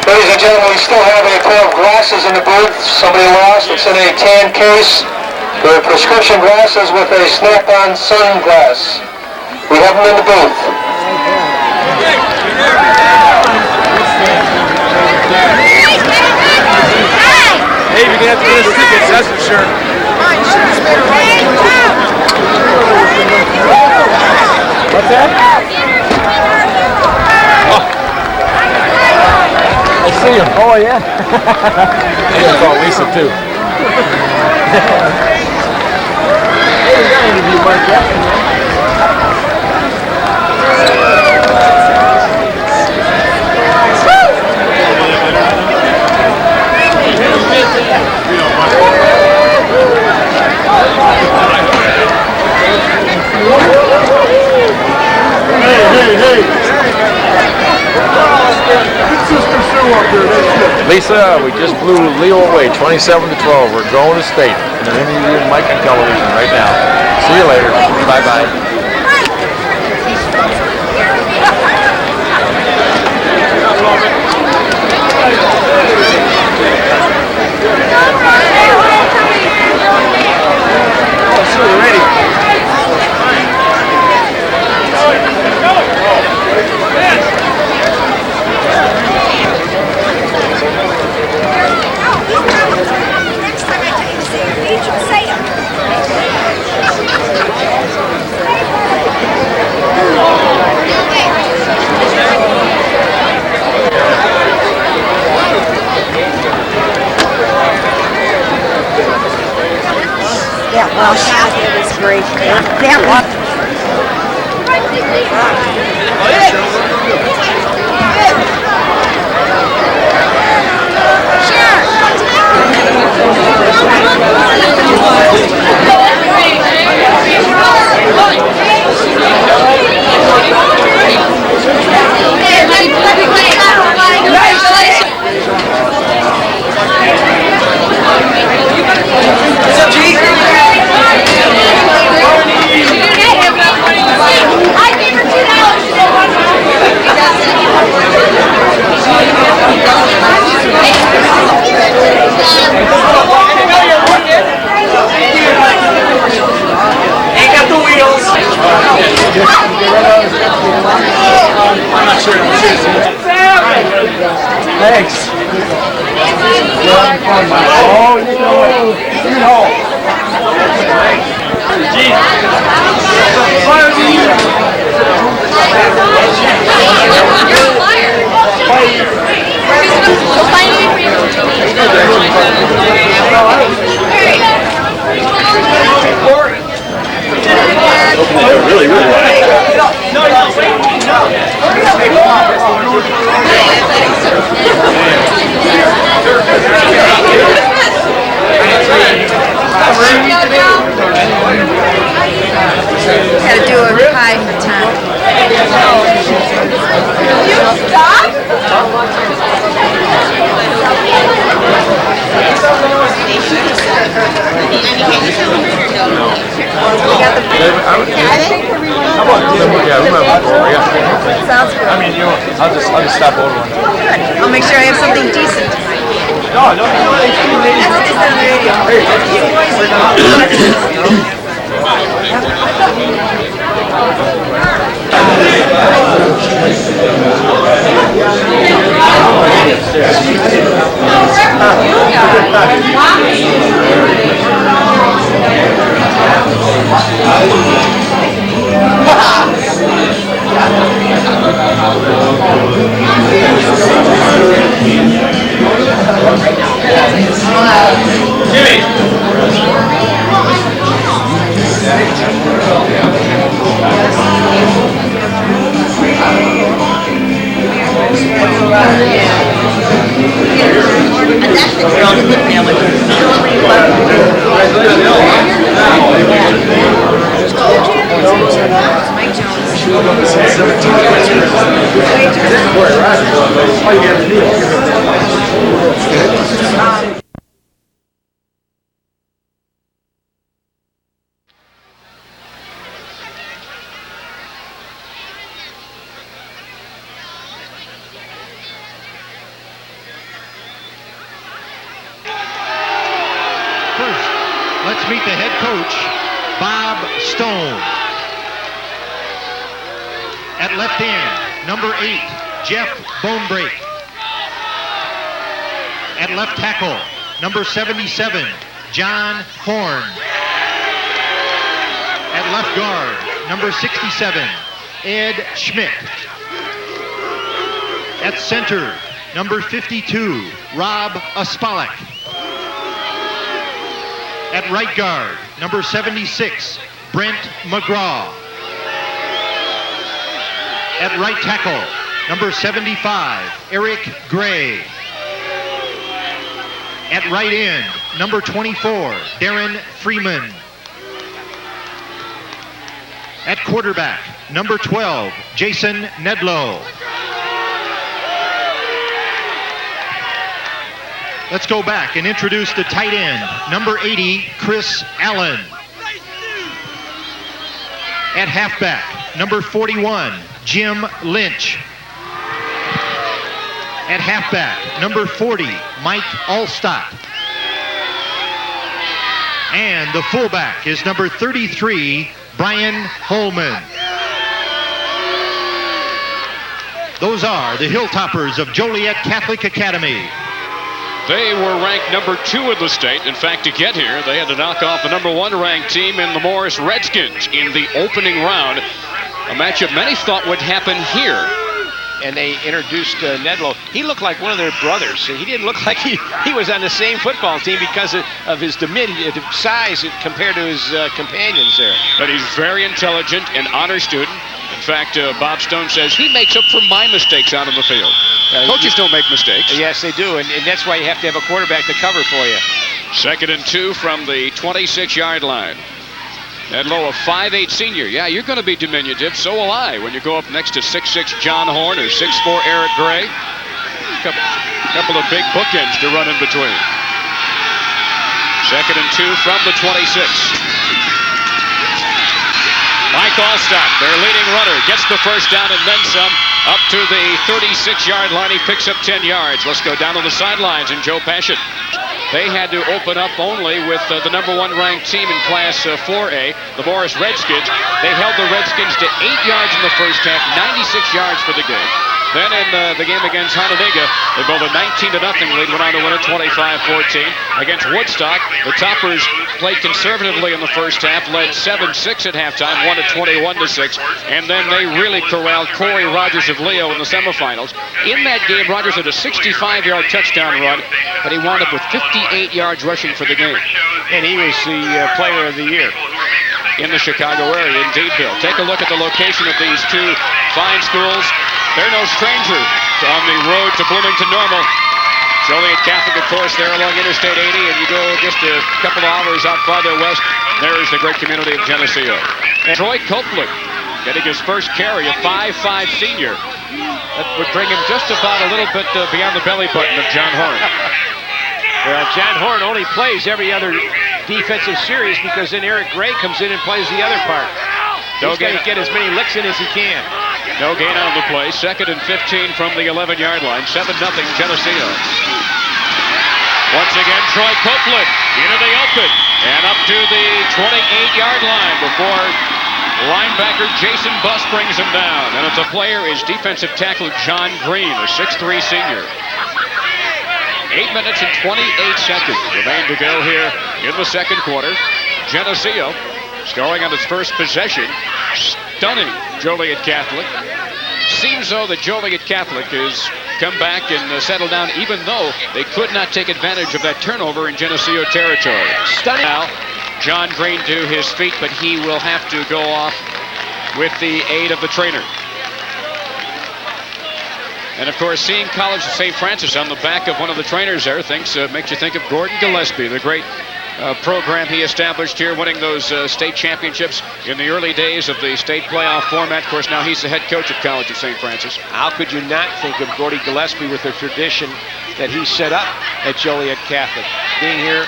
Ladies and gentlemen, we still have a pair of glasses in the booth. Somebody lost. It's in a tan case. They're prescription glasses with a snap-on sunglass. We have them in the booth. Hey, you're gonna have to get us tickets, that's for sure. What's that? I see him. Oh, yeah. I'm going to call Lisa, too. Hey, we got an interview, Mark Jackson, man. Hey. Lisa, we just blew Leo away, 27-12. We're going to state. And they're interviewing Mike on television right now. See you later. Bye-bye. That last shot was great. That one. Thanks. Oh, you know it. You know. Really, really right. Gotta do a pie for time. You stop? Sounds good. I mean, I'll just stop over one. Good. I'll make sure I have something decent tonight. No, don't be doing That's just on the radio. First, let's meet the head coach, Bob Stone. At left end, number 8, Jeff Bonebreak. At left tackle, number 77, John Horn. At left guard, number 67, Ed Schmidt. At center, number 52, Rob Ospalek. At right guard, number 76, Brent McGraw. At right tackle, number 75, Eric Gray. At right end, number 24, Darren Freeman. At quarterback, number 12, Jason Nedlow. Let's go back and introduce the tight end, number 80, Chris Allen. At halfback, number 41, Jim Lynch. At halfback, number 40, Mike Allstott. And the fullback is number 33, Brian Holman. Those are the Hilltoppers of Joliet Catholic Academy. They were ranked number 2 in the state. In fact, to get here, they had to knock off the number 1 ranked team in the Morris Redskins in the opening round. A matchup many thought would happen here. And they introduced Nedlow. He looked like one of their brothers. He didn't look like he was on the same football team because of his diminutive size compared to his companions there. But he's very intelligent, an honor student. In fact, Bob Stone says he makes up for my mistakes out on the field. Coaches don't make mistakes. Yes, they do, and that's why you have to have a quarterback to cover for you. 2nd and 2 from the 26-yard line. Nedlow, a 5'8 senior. Yeah, you're going to be diminutive. So will I when you go up next to 6'6 John Horn or 6'4 Eric Gray. Couple of big bookends to run in between. 2nd and 2 from the 26. Mike Allstott, their leading runner, gets the first down and then some. Up to the 36-yard line, he picks up 10 yards. Let's go down to the sidelines and Joe Passion. They had to open up only with the number 1 ranked team in Class 4A, the Morris Redskins. They held the Redskins to 8 yards in the first half, 96 yards for the game. Then in the game against Hononegah, they built a 19-0 lead, went on to win it 25-14. Against Woodstock, the Toppers played conservatively in the first half, led 7-6 at halftime, won it 21-6. And then they really corralled Corey Rogers of Leo in the semifinals. In that game, Rogers had a 65-yard touchdown run, but he wound up with 58 yards rushing for the game. And he was the player of the year in the Chicago area, indeed, Bill. Take a look at the location of these two fine schools. They're no stranger on the road to Bloomington Normal. Joliet Catholic, of course, there along Interstate 80, and you go just a couple of hours out farther west, there's the great community of Geneseo. And Troy Copeland getting his first carry, a 5'5 senior. That would bring him just about a little bit beyond the belly button of John Horn. Well, John Horn only plays every other defensive series because then Eric Gray comes in and plays the other part. He's got to get as many licks in as he can. No gain on the play. 2nd and 15 from the 11-yard line. 7-0 Geneseo. Once again, Troy Copeland into the open and up to the 28-yard line before linebacker Jason Buss brings him down. And it's a player is defensive tackle John Green, a 6'3 senior. 8 minutes and 28 seconds remain to go here in the second quarter. Geneseo scoring on its first possession, stunning Joliet Catholic. Seems though that Joliet Catholic has come back and settled down, even though they could not take advantage of that turnover in Geneseo territory. Stunning. Now, John Green to his feet, but he will have to go off with the aid of the trainer. And of course, seeing College of St. Francis on the back of one of the trainers there makes you think of Gordon Gillespie, the great program he established here, winning those state championships in the early days of the state playoff format. Of course, now he's the head coach of College of St. Francis. How could you not think of Gordie Gillespie with the tradition that he set up at Joliet Catholic? Being here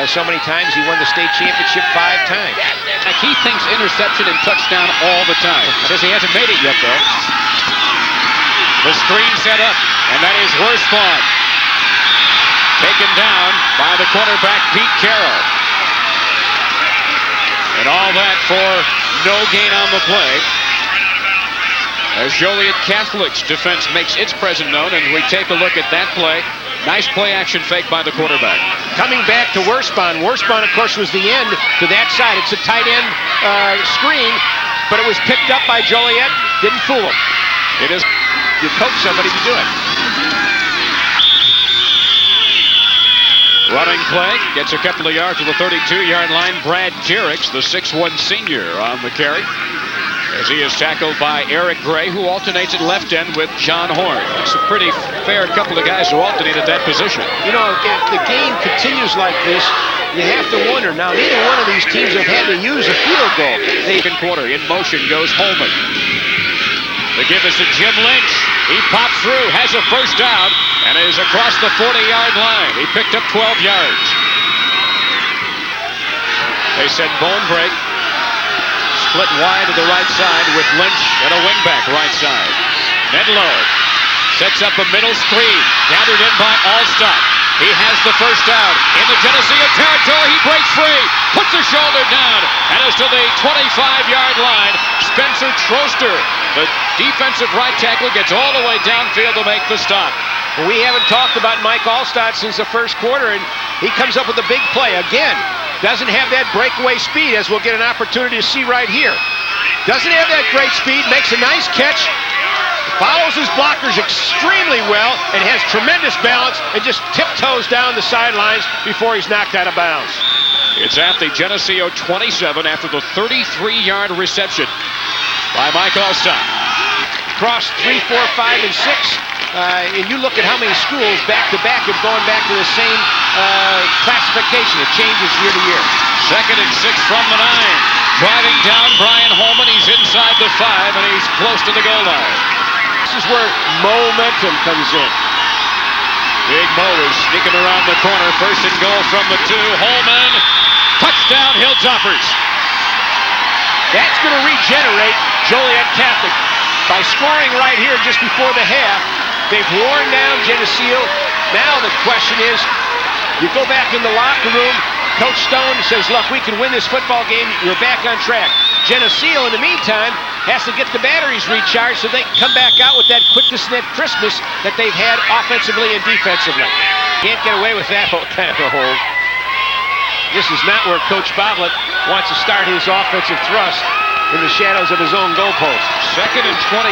so many times, he won the state championship 5 times. He thinks interception and touchdown all the time. Says he hasn't made it yet, though. The screen set up, and that is Worspawn. Taken down by the quarterback, Pete Carroll. And all that for no gain on the play. As Joliet Catholic's defense makes its presence known, and we take a look at that play. Nice play action fake by the quarterback. Coming back to Worspawn. Worspawn, of course, was the end to that side. It's a tight end screen, but it was picked up by Joliet. Didn't fool him. It is. You coach somebody to do it. Running play, gets a couple of yards to the 32-yard line. Brad Jericks, the 6'1 senior, on the carry, as he is tackled by Eric Gray, who alternates at left end with John Horn. That's a pretty fair couple of guys who alternate at that position. You know, if the game continues like this, you have to wonder. Now, neither one of these teams have had to use a field goal. Second quarter, in motion goes Holman. The give is to Jim Lynch. He pops through, has a first down, and is across the 40-yard line. He picked up 12 yards. They said bone break. Split wide to the right side with Lynch and a wingback right side. Nedlow sets up a middle screen. Gathered in by Allstott. He has the first down. In the Geneseo territory, he breaks free. Puts the shoulder down and is to the 25-yard line. Spencer Troster, the defensive right tackle, gets all the way downfield to make the stop. We haven't talked about Mike Allstott since the first quarter, and he comes up with a big play. Again, doesn't have that breakaway speed, as we'll get an opportunity to see right here. Doesn't have that great speed, makes a nice catch, follows his blockers extremely well, and has tremendous balance, and just tiptoes down the sidelines before he's knocked out of bounds. It's at the Geneseo 27 after the 33-yard reception by Mike Allstott. Cross 3, 4, 5, and 6. And you look at how many schools back-to-back have gone back to the same classification. It changes year to year. 2nd and 6 from the 9. Driving down Brian Holman. He's inside the 5, and he's close to the goal line. This is where momentum comes in. Big Mo is sneaking around the corner. 1st and goal from the 2. Holman. Touchdown, Hilltoppers. That's going to regenerate Joliet Catholic. By scoring right here just before the half, they've worn down Geneseo. Now the question is, you go back in the locker room, Coach Stone says, look, we can win this football game, you're back on track. Geneseo, in the meantime, has to get the batteries recharged so they can come back out with that quickness and that crispness that they've had offensively and defensively. Can't get away with that kind of a hold. This is not where Coach Boblet wants to start his offensive thrust in the shadows of his own goalpost. 2nd and 23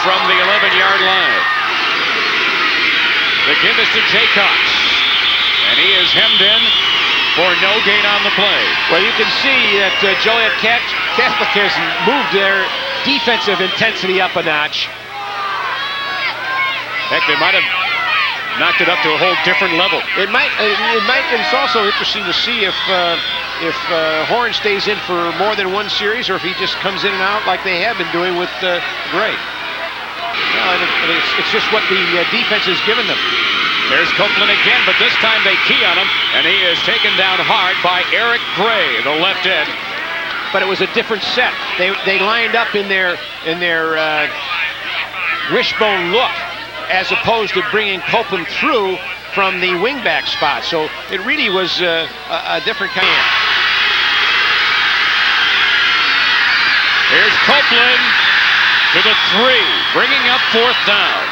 from the 11-yard line. The give is to Jaycox, and he is hemmed in for no gain on the play. Well, you can see that Joliet Catholic has moved their defensive intensity up a notch. Heck, they might have knocked it up to a whole different level. It might. And it's also interesting to see if Horn stays in for more than one series, or if he just comes in and out like they have been doing with Gray. Well, it's just what the defense has given them. There's Copeland again, but this time they key on him, and he is taken down hard by Eric Gray, the left end. But it was a different set. They lined up in their wishbone look, as opposed to bringing Copeland through from the wingback spot. So it really was a different kind of... Here's Copeland to the 3, bringing up 4th down.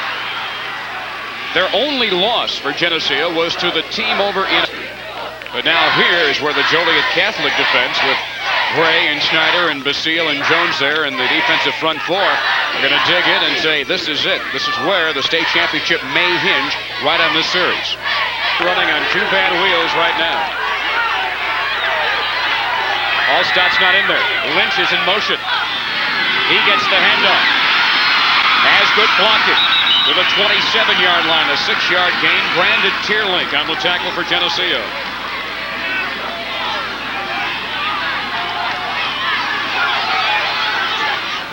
Their only loss for Geneseo was to the team over in... But now here is where the Joliet Catholic defense with Gray and Schneider and Basile and Jones there and the defensive front four are going to dig in and say, this is it. This is where the state championship may hinge right on this series. Running on two bad wheels right now. Allstott's not in there. Lynch is in motion. He gets the handoff. Has good blocking to the 27-yard line. A 6-yard gain. Brandon Tierlink on the tackle for Geneseo.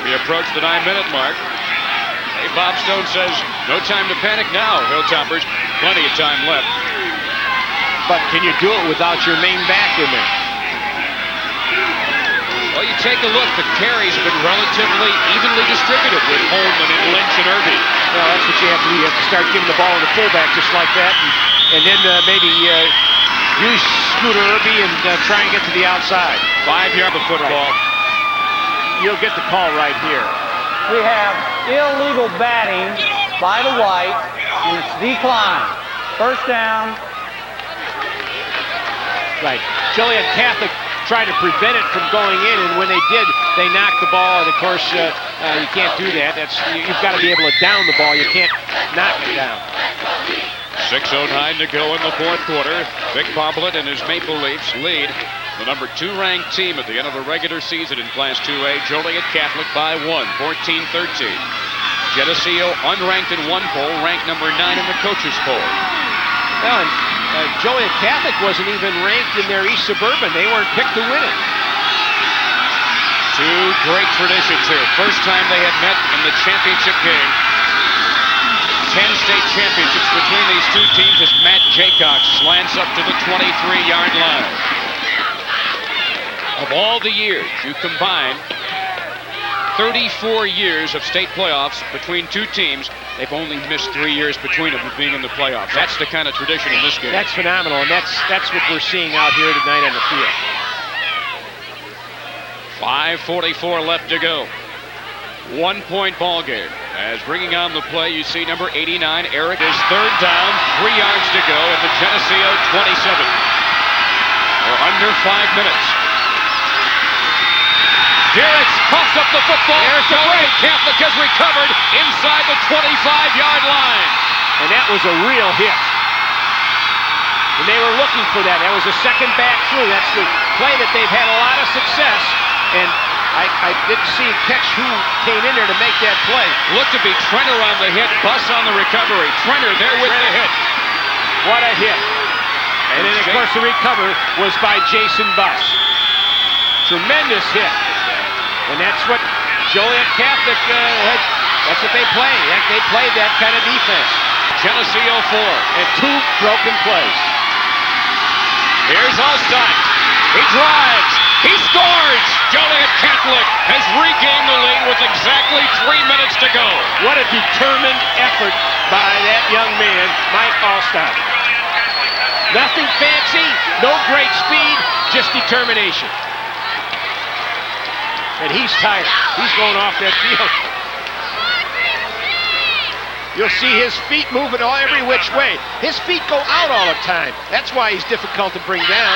We approach the 9-minute mark. Hey, Bob Stone says, no time to panic now, Hilltoppers. Plenty of time left. But can you do it without your main back in there? Well, you take a look. The carries have been relatively evenly distributed with Holman and Lynch and Irby. Well, that's what you have to do. You have to start giving the ball to the fullback just like that. And then maybe use Scooter Irby and try and get to the outside. 5 yards of football. Right. You'll get the call right here. We have illegal batting by the White, and it's declined. First down. Right. Joliet Catholic tried to prevent it from going in, and when they did, they knocked the ball, and of course, you can't do that. You've got to be able to down the ball. You can't knock it down. 6:09 to go in the fourth quarter. Vic Boblet and his Maple Leafs lead the number 2 ranked team at the end of the regular season in Class 2A, Joliet Catholic by 1, 14-13. Geneseo unranked in one poll, ranked number 9 in the coaches poll. Well, and Joliet Catholic wasn't even ranked in their East Suburban. They weren't picked to win it. Two great traditions here. First time they had met in the championship game. 10 state championships between these two teams as Matt Jaycox slants up to the 23-yard line. Of all the years, you combine 34 years of state playoffs between two teams. They've only missed 3 years between them of being in the playoffs. That's the kind of tradition in this game. That's phenomenal, and that's what we're seeing out here tonight on the field. 5:44 left to go. 1-point ball game. As bringing on the play, you see number 89, Eric, is third down, 3 yards to go at the Geneseo 27. We're under 5 minutes. Garrett puffs up the football. Joliet Catholic has recovered inside the 25-yard line. And that was a real hit. And they were looking for that. That was a second back through. That's the play that they've had a lot of success. And I didn't see catch who came in there to make that play. Looked to be Trenner on the hit, Buss on the recovery. Trenner there with the hit. What a hit. And then, of course, the recovery was by Jason Buss. Tremendous hit. And that's what Joliet Catholic had. That's what they play. They played that kind of defense. Geneseo 4. And 2 broken plays. Here's Allstott. He drives. He scores. Joliet Catholic has regained the lead with exactly 3 minutes to go. What a determined effort by that young man, Mike Allstott. Nothing fancy, no great speed, just determination. And he's tired. He's going off that field. You'll see his feet moving every which way. His feet go out all the time. That's why he's difficult to bring down.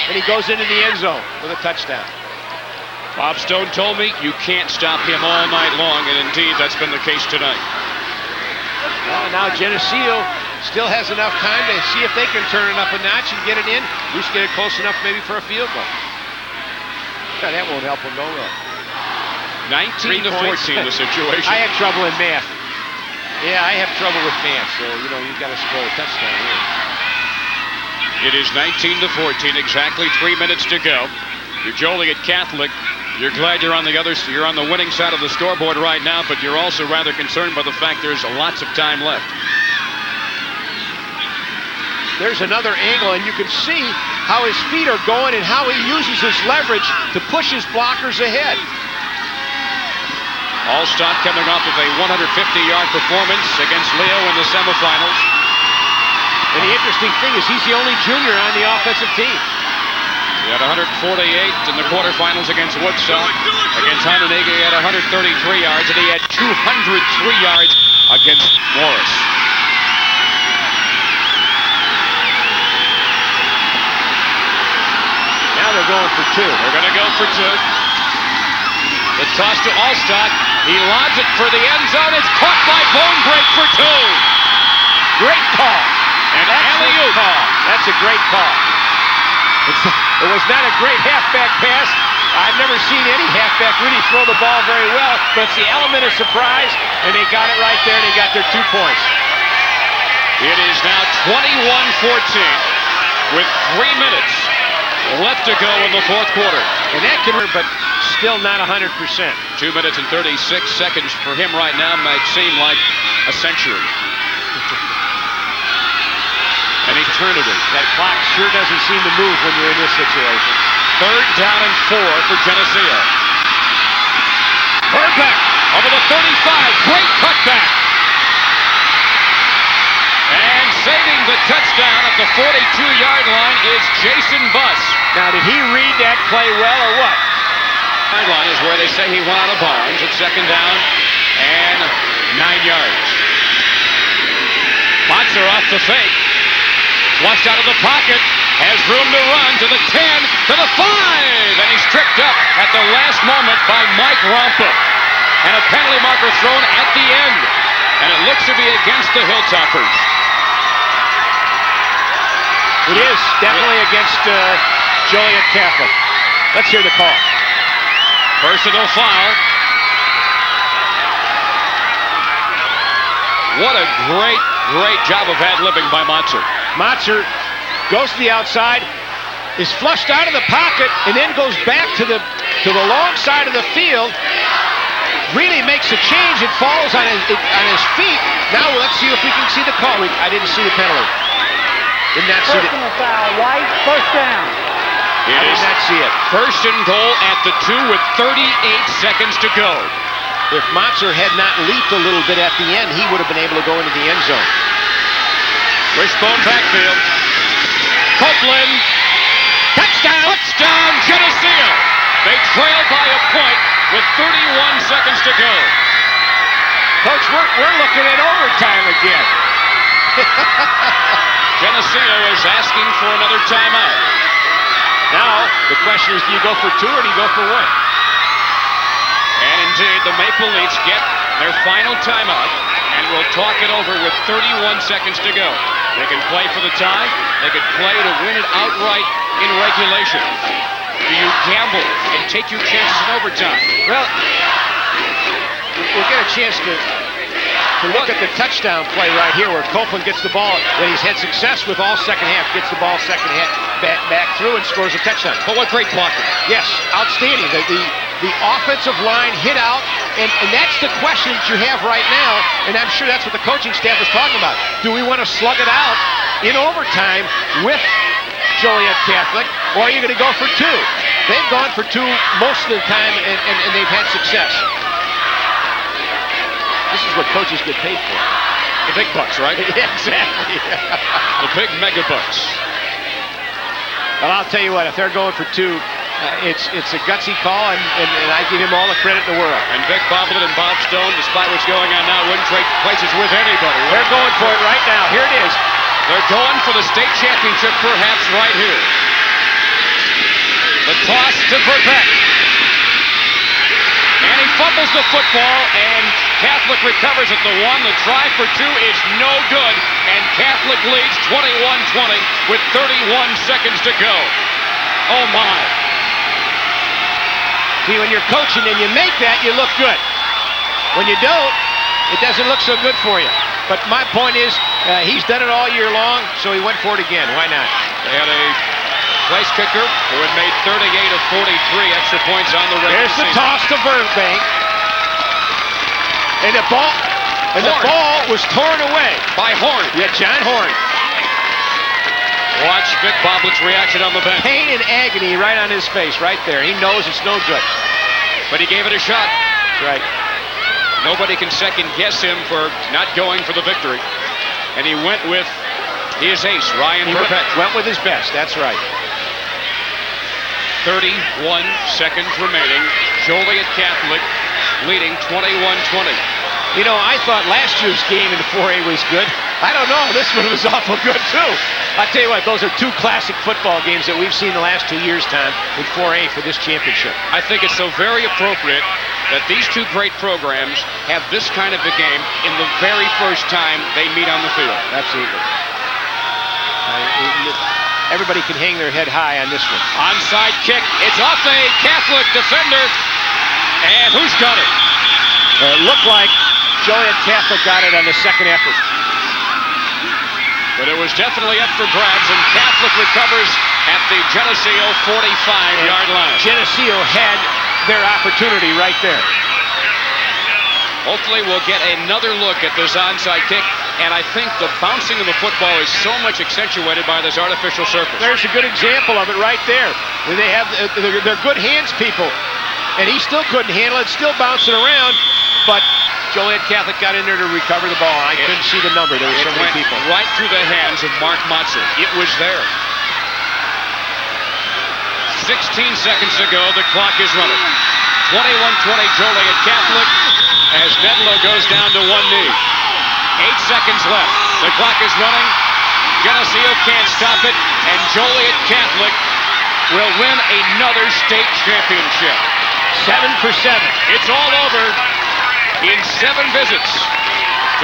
And he goes into the end zone with a touchdown. Bob Stone told me you can't stop him all night long, and indeed that's been the case tonight. Well, now Geneseo still has enough time to see if they can turn it up a notch and get it in. At least get it close enough maybe for a field goal. Yeah, that won't help them no way. 19-14 the situation. I had trouble in math. Yeah, I have trouble with math, so, you know, you've got to score a touchdown here. It is 19-14, exactly 3 minutes to go. You're Joliet Catholic. You're glad you're on the winning side of the scoreboard right now, but you're also rather concerned by the fact there's lots of time left. There's another angle, and you can see how his feet are going and how he uses his leverage to push his blockers ahead. Allstott coming off of a 150-yard performance against Leo in the semifinals. And the interesting thing is he's the only junior on the offensive team. He had 148 in the quarterfinals against Woodstock. Against Hononegah, he had 133 yards, and he had 203 yards against Morris. now they're going for two. They're going to go for two. The toss to Allstock. He lobs it for the end zone. It's caught by Bone Break for two. Great call. An alley-oop call. That's a great call. It was not a great halfback pass. I've never seen any halfback really throw the ball very well, but it's the element of surprise, and they got it right there, and they got their 2 points. It is now 21-14 with 3 minutes left to go in the fourth quarter. And that can hurt, but still not 100%. 2 minutes and 36 seconds for him right now might seem like a century. An eternity. That clock sure doesn't seem to move when you're in this situation. 3rd down and 4 for Geneseo. Burbeck over the 35. Great cutback. And saving the touchdown at the 42-yard line is Jason Buss. Now, did he read that play well or what? Yard line is where they say he went out of bounds at 2nd down and 9 yards. Botzer off the fake. Flushed out of the pocket, has room to run to the 10, to the 5, and he's tripped up at the last moment by Mike Rompa. And a penalty marker thrown at the end, and it looks to be against the Hilltoppers. It is definitely against Joliet Catholic. Let's hear the call. Personal foul. What a great job of ad-libbing by Motzer. Motzer goes to the outside, is flushed out of the pocket, and then goes back to the long side of the field. Really makes a change and falls on his feet. Now let's see if we can see the call. I didn't see the penalty. Did not see it. Personal foul, White, 1st down. I did not see it. 1st and goal at the 2 with 38 seconds to go. If Motzer had not leaped a little bit at the end, he would have been able to go into the end zone. Wishbone backfield. Copeland. Touchdown! Touchdown, Geneseo! They trail by a point with 31 seconds to go. Coach, we're looking at overtime again. Geneseo is asking for another timeout. Now, the question is, do you go for 2 or do you go for 1? And indeed, the Maple Leafs get their final timeout and will talk it over with 31 seconds to go. They can play for the tie. They could play to win it outright in regulation. Do you gamble and take your chances in overtime? Well, we'll get a chance to look at the touchdown play right here where Copeland gets the ball, that he's had success with all second half, gets the ball second half back through and scores a touchdown. But what great blocking. Yes, outstanding. The offensive line hit out, and that's the question that you have right now, and I'm sure that's what the coaching staff is talking about. Do we want to slug it out in overtime with Joliet Catholic, or are you going to go for 2? They've gone for 2 most of the time, and they've had success. This is what coaches get paid for. The big bucks, right? Yeah, exactly. The big mega bucks. Well, I'll tell you what, if they're going for 2, it's a gutsy call, and I give him all the credit in the world. And Vic Boblet and Bob Stone, despite what's going on now, wouldn't trade places with anybody. They're going for it right now. Here it is. They're going for the state championship perhaps right here. The toss to Verbeck. And he fumbles the football, and Catholic recovers at the 1. The try for 2 is no good, and Catholic leads 21-20 with 31 seconds to go. Oh my. See, when you're coaching and you make that, you look good. When you don't, it doesn't look so good for you. But my point is, he's done it all year long, so he went for it again. Why not? They had a place kicker who had made 38 of 43 extra points on the regular season. There's the toss to Burbank. And the ball was torn away. By Horn. Yeah, John Horn. Watch Vic Boblet's reaction on the bench. Pain and agony right on his face, right there. He knows it's no good. But he gave it a shot. That's right. Nobody can second guess him for not going for the victory. And he went with his ace, Ryan Verbeck. Went with his best, that's right. 31 seconds remaining. Joliet Catholic leading 21-20. You know, I thought last year's game in the 4A was good. I don't know. This one was awful good, too. I tell you what, those are two classic football games that we've seen the last 2 years, Tom, in 4A for this championship. I think it's so very appropriate that these two great programs have this kind of a game in the very first time they meet on the field. Absolutely. Everybody can hang their head high on this one. Onside kick. It's off a Catholic defender. And who's got it? It looked like Joliet Catholic got it on the second effort. But it was definitely up for grabs, and Catholic recovers at the Geneseo 45-yard line. Geneseo had their opportunity right there. Hopefully we'll get another look at this onside kick, and I think the bouncing of the football is so much accentuated by this artificial surface. There's a good example of it right there. They have, they're good hands people, and he still couldn't handle it, still bouncing around, but Joliet Catholic got in there to recover the ball. I couldn't see the number. There were so many people. Right through the hands of Mark Motzer. It was there. 16 seconds to go. The clock is running. 21-20 Joliet Catholic as Nedlow goes down to one knee. 8 seconds left. The clock is running. Geneseo can't stop it, and Joliet Catholic will win another state championship. 7 for 7. It's all over. In 7 visits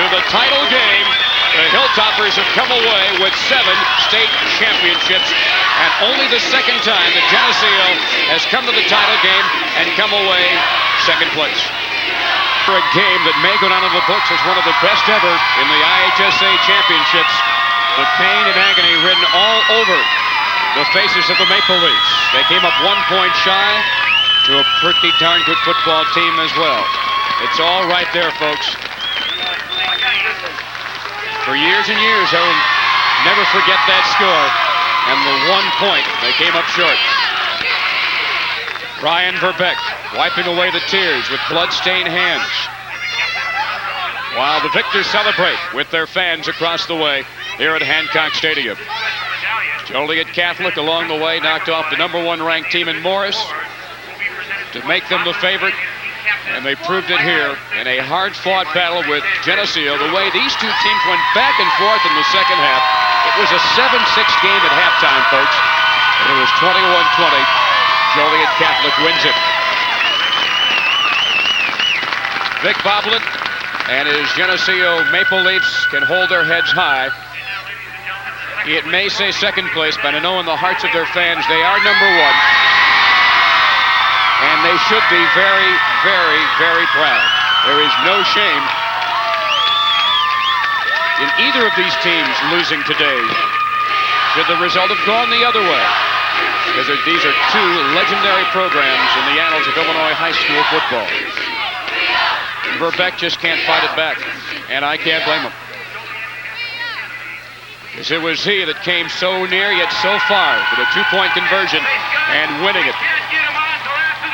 to the title game, the Hilltoppers have come away with 7 state championships, and only the second time that Geneseo has come to the title game and come away second place. For a game that may go down in the books as one of the best ever in the IHSA championships, the pain and agony written all over the faces of the Maple Leafs. They came up 1 point shy to a pretty darn good football team as well. It's all right there, folks. For years and years, I will never forget that score and the 1 point they came up short. Ryan Verbeck wiping away the tears with blood-stained hands while the victors celebrate with their fans across the way here at Hancock Stadium. Joliet Catholic along the way knocked off the #1 ranked team in Morris to make them the favorite. And they proved it here in a hard-fought battle with Geneseo. The way these two teams went back and forth in the second half, it was a 7-6 game at halftime, folks. And it was 21-20. Joliet Catholic wins it. Vic Boblett and his Geneseo Maple Leafs can hold their heads high. It may say second place, but I know in the hearts of their fans they are #1. And they should be very, very, very proud. There is no shame in either of these teams losing today. Should the result have gone the other way? Because these are two legendary programs in the annals of Illinois high school football. Verbeck just can't fight it back, and I can't blame him. Because it was he that came so near yet so far with a 2-point conversion and winning it.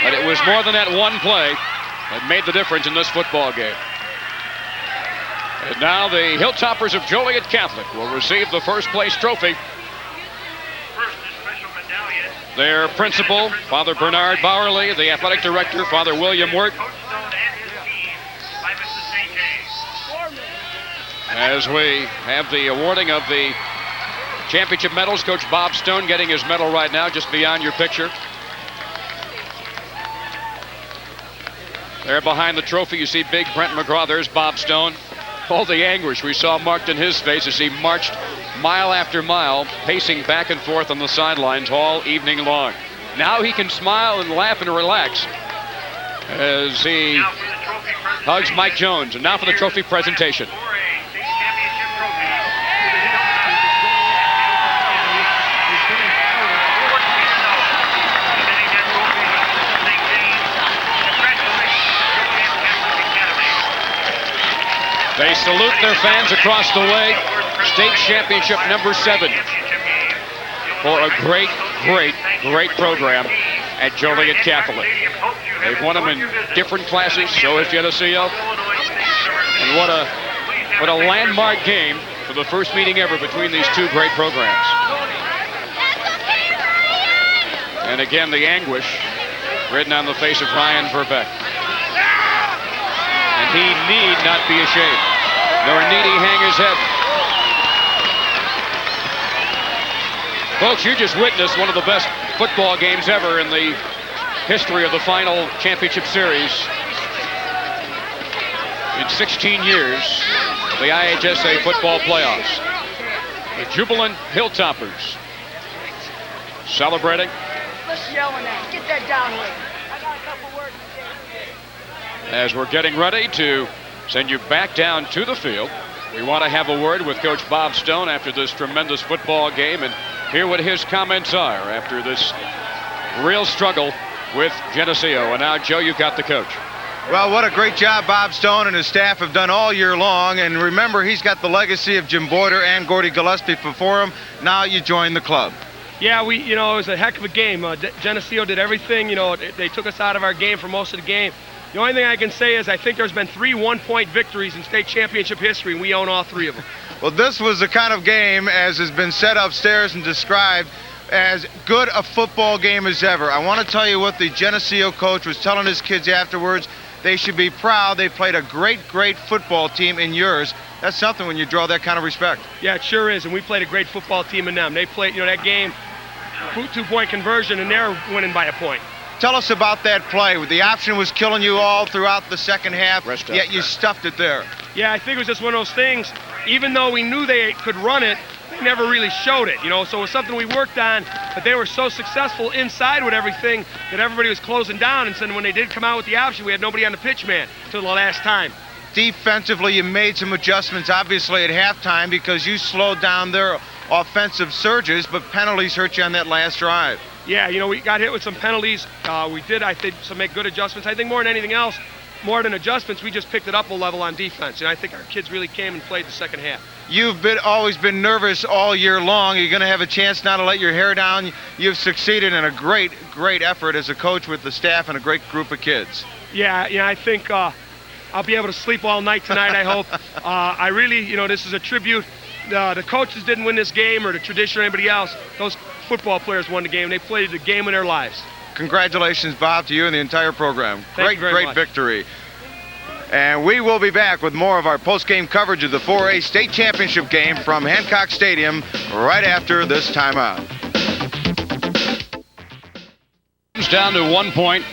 But it was more than that one play that made the difference in this football game. And now the Hilltoppers of Joliet Catholic will receive the first place trophy. Their principal, Father Bernard Bowerly, the athletic director, Father William Wirt. As we have the awarding of the championship medals, Coach Bob Stone getting his medal right now just beyond your picture. There behind the trophy, you see big Brent McGraw. There's Bob Stone. All the anguish we saw marked in his face as he marched mile after mile, pacing back and forth on the sidelines all evening long. Now he can smile and laugh and relax as he hugs Mike Jones. And now for the trophy presentation. They salute their fans across the way. State championship #7 for a great, great, great program at Joliet Catholic. They've won them in different classes, so has Geneseo. And what a landmark game for the first meeting ever between these two great programs. And again, the anguish written on the face of Ryan Verbeck. And he need not be ashamed, nor need he hang his head. Folks, you just witnessed one of the best football games ever in the history of the final championship series. In 16 years, the IHSA football playoffs. The jubilant Hilltoppers celebrating. Let's yell on that. Get that down with. I got a couple words to say. As we're getting ready to send you back down to the field, we want to have a word with Coach Bob Stone after this tremendous football game and hear what his comments are after this real struggle with Geneseo. And now, Joe, you've got the coach. Well, what a great job Bob Stone and his staff have done all year long. And remember, he's got the legacy of Jim Boyder and Gordy Gillespie before him. Now you join the club. Yeah, it was a heck of a game. Geneseo did everything. They took us out of our game for most of the game. The only thing I can say is I think there's been 3 one-point victories in state championship history, and we own all 3 of them. Well, this was the kind of game, as has been said upstairs and described, as good a football game as ever. I want to tell you what the Geneseo coach was telling his kids afterwards. They should be proud. They played a great, great football team in yours. That's something when you draw that kind of respect. Yeah, it sure is, and we played a great football team in them. They played, that game, 2-point conversion, and they're winning by a point. Tell us about that play. The option was killing you all throughout the second half, yet you stuffed it there. Yeah, I think it was just one of those things. Even though we knew they could run it, they never really showed it, So it was something we worked on, but they were so successful inside with everything that everybody was closing down. And then when they did come out with the option, we had nobody on the pitch man till the last time. Defensively, you made some adjustments, obviously, at halftime because you slowed down their offensive surges, but penalties hurt you on that last drive. Yeah, we got hit with some penalties. We did, I think, make good adjustments. I think more than anything else, more than adjustments, we just picked it up a level on defense. And I think our kids really came and played the second half. You've always been nervous all year long. You're going to have a chance now to let your hair down. You've succeeded in a great, great effort as a coach with the staff and a great group of kids. Yeah, I think I'll be able to sleep all night tonight, I hope. I really, this is a tribute. The coaches didn't win this game or the tradition or anybody else. Those football players won the game. They played the game of their lives. Congratulations, Bob, to you and the entire program. Thank you very great much. Victory. And we will be back with more of our post-game coverage of the 4A state championship game from Hancock Stadium right after this timeout. It's down to 1 point,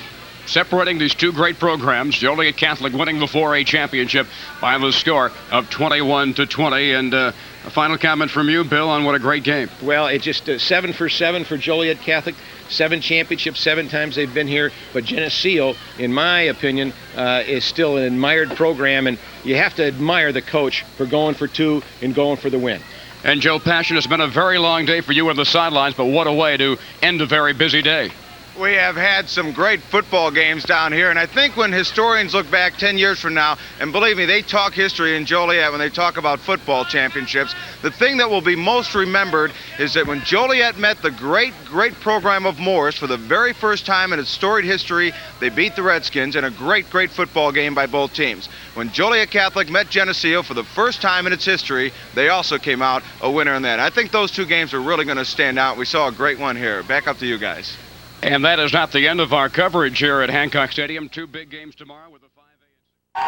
separating these two great programs. Joliet Catholic winning the 4A championship by the score of 21-20. And a final comment from you, Bill, on what a great game. Well, it's just 7 for 7 for Joliet Catholic. 7 championships, 7 times they've been here. But Geneseo, in my opinion, is still an admired program, and you have to admire the coach for going for 2 and going for the win. And Joe Passion, it's been a very long day for you on the sidelines, but what a way to end a very busy day. We have had some great football games down here, and I think when historians look back 10 years from now, and believe me, they talk history in Joliet when they talk about football championships, the thing that will be most remembered is that when Joliet met the great, great program of Morris for the very first time in its storied history, they beat the Redskins in a great, great football game by both teams. When Joliet Catholic met Geneseo for the first time in its history, they also came out a winner in that. I think those 2 games are really going to stand out. We saw a great one here. Back up to you guys. And that is not the end of our coverage here at Hancock Stadium. 2 big games tomorrow with the 5A.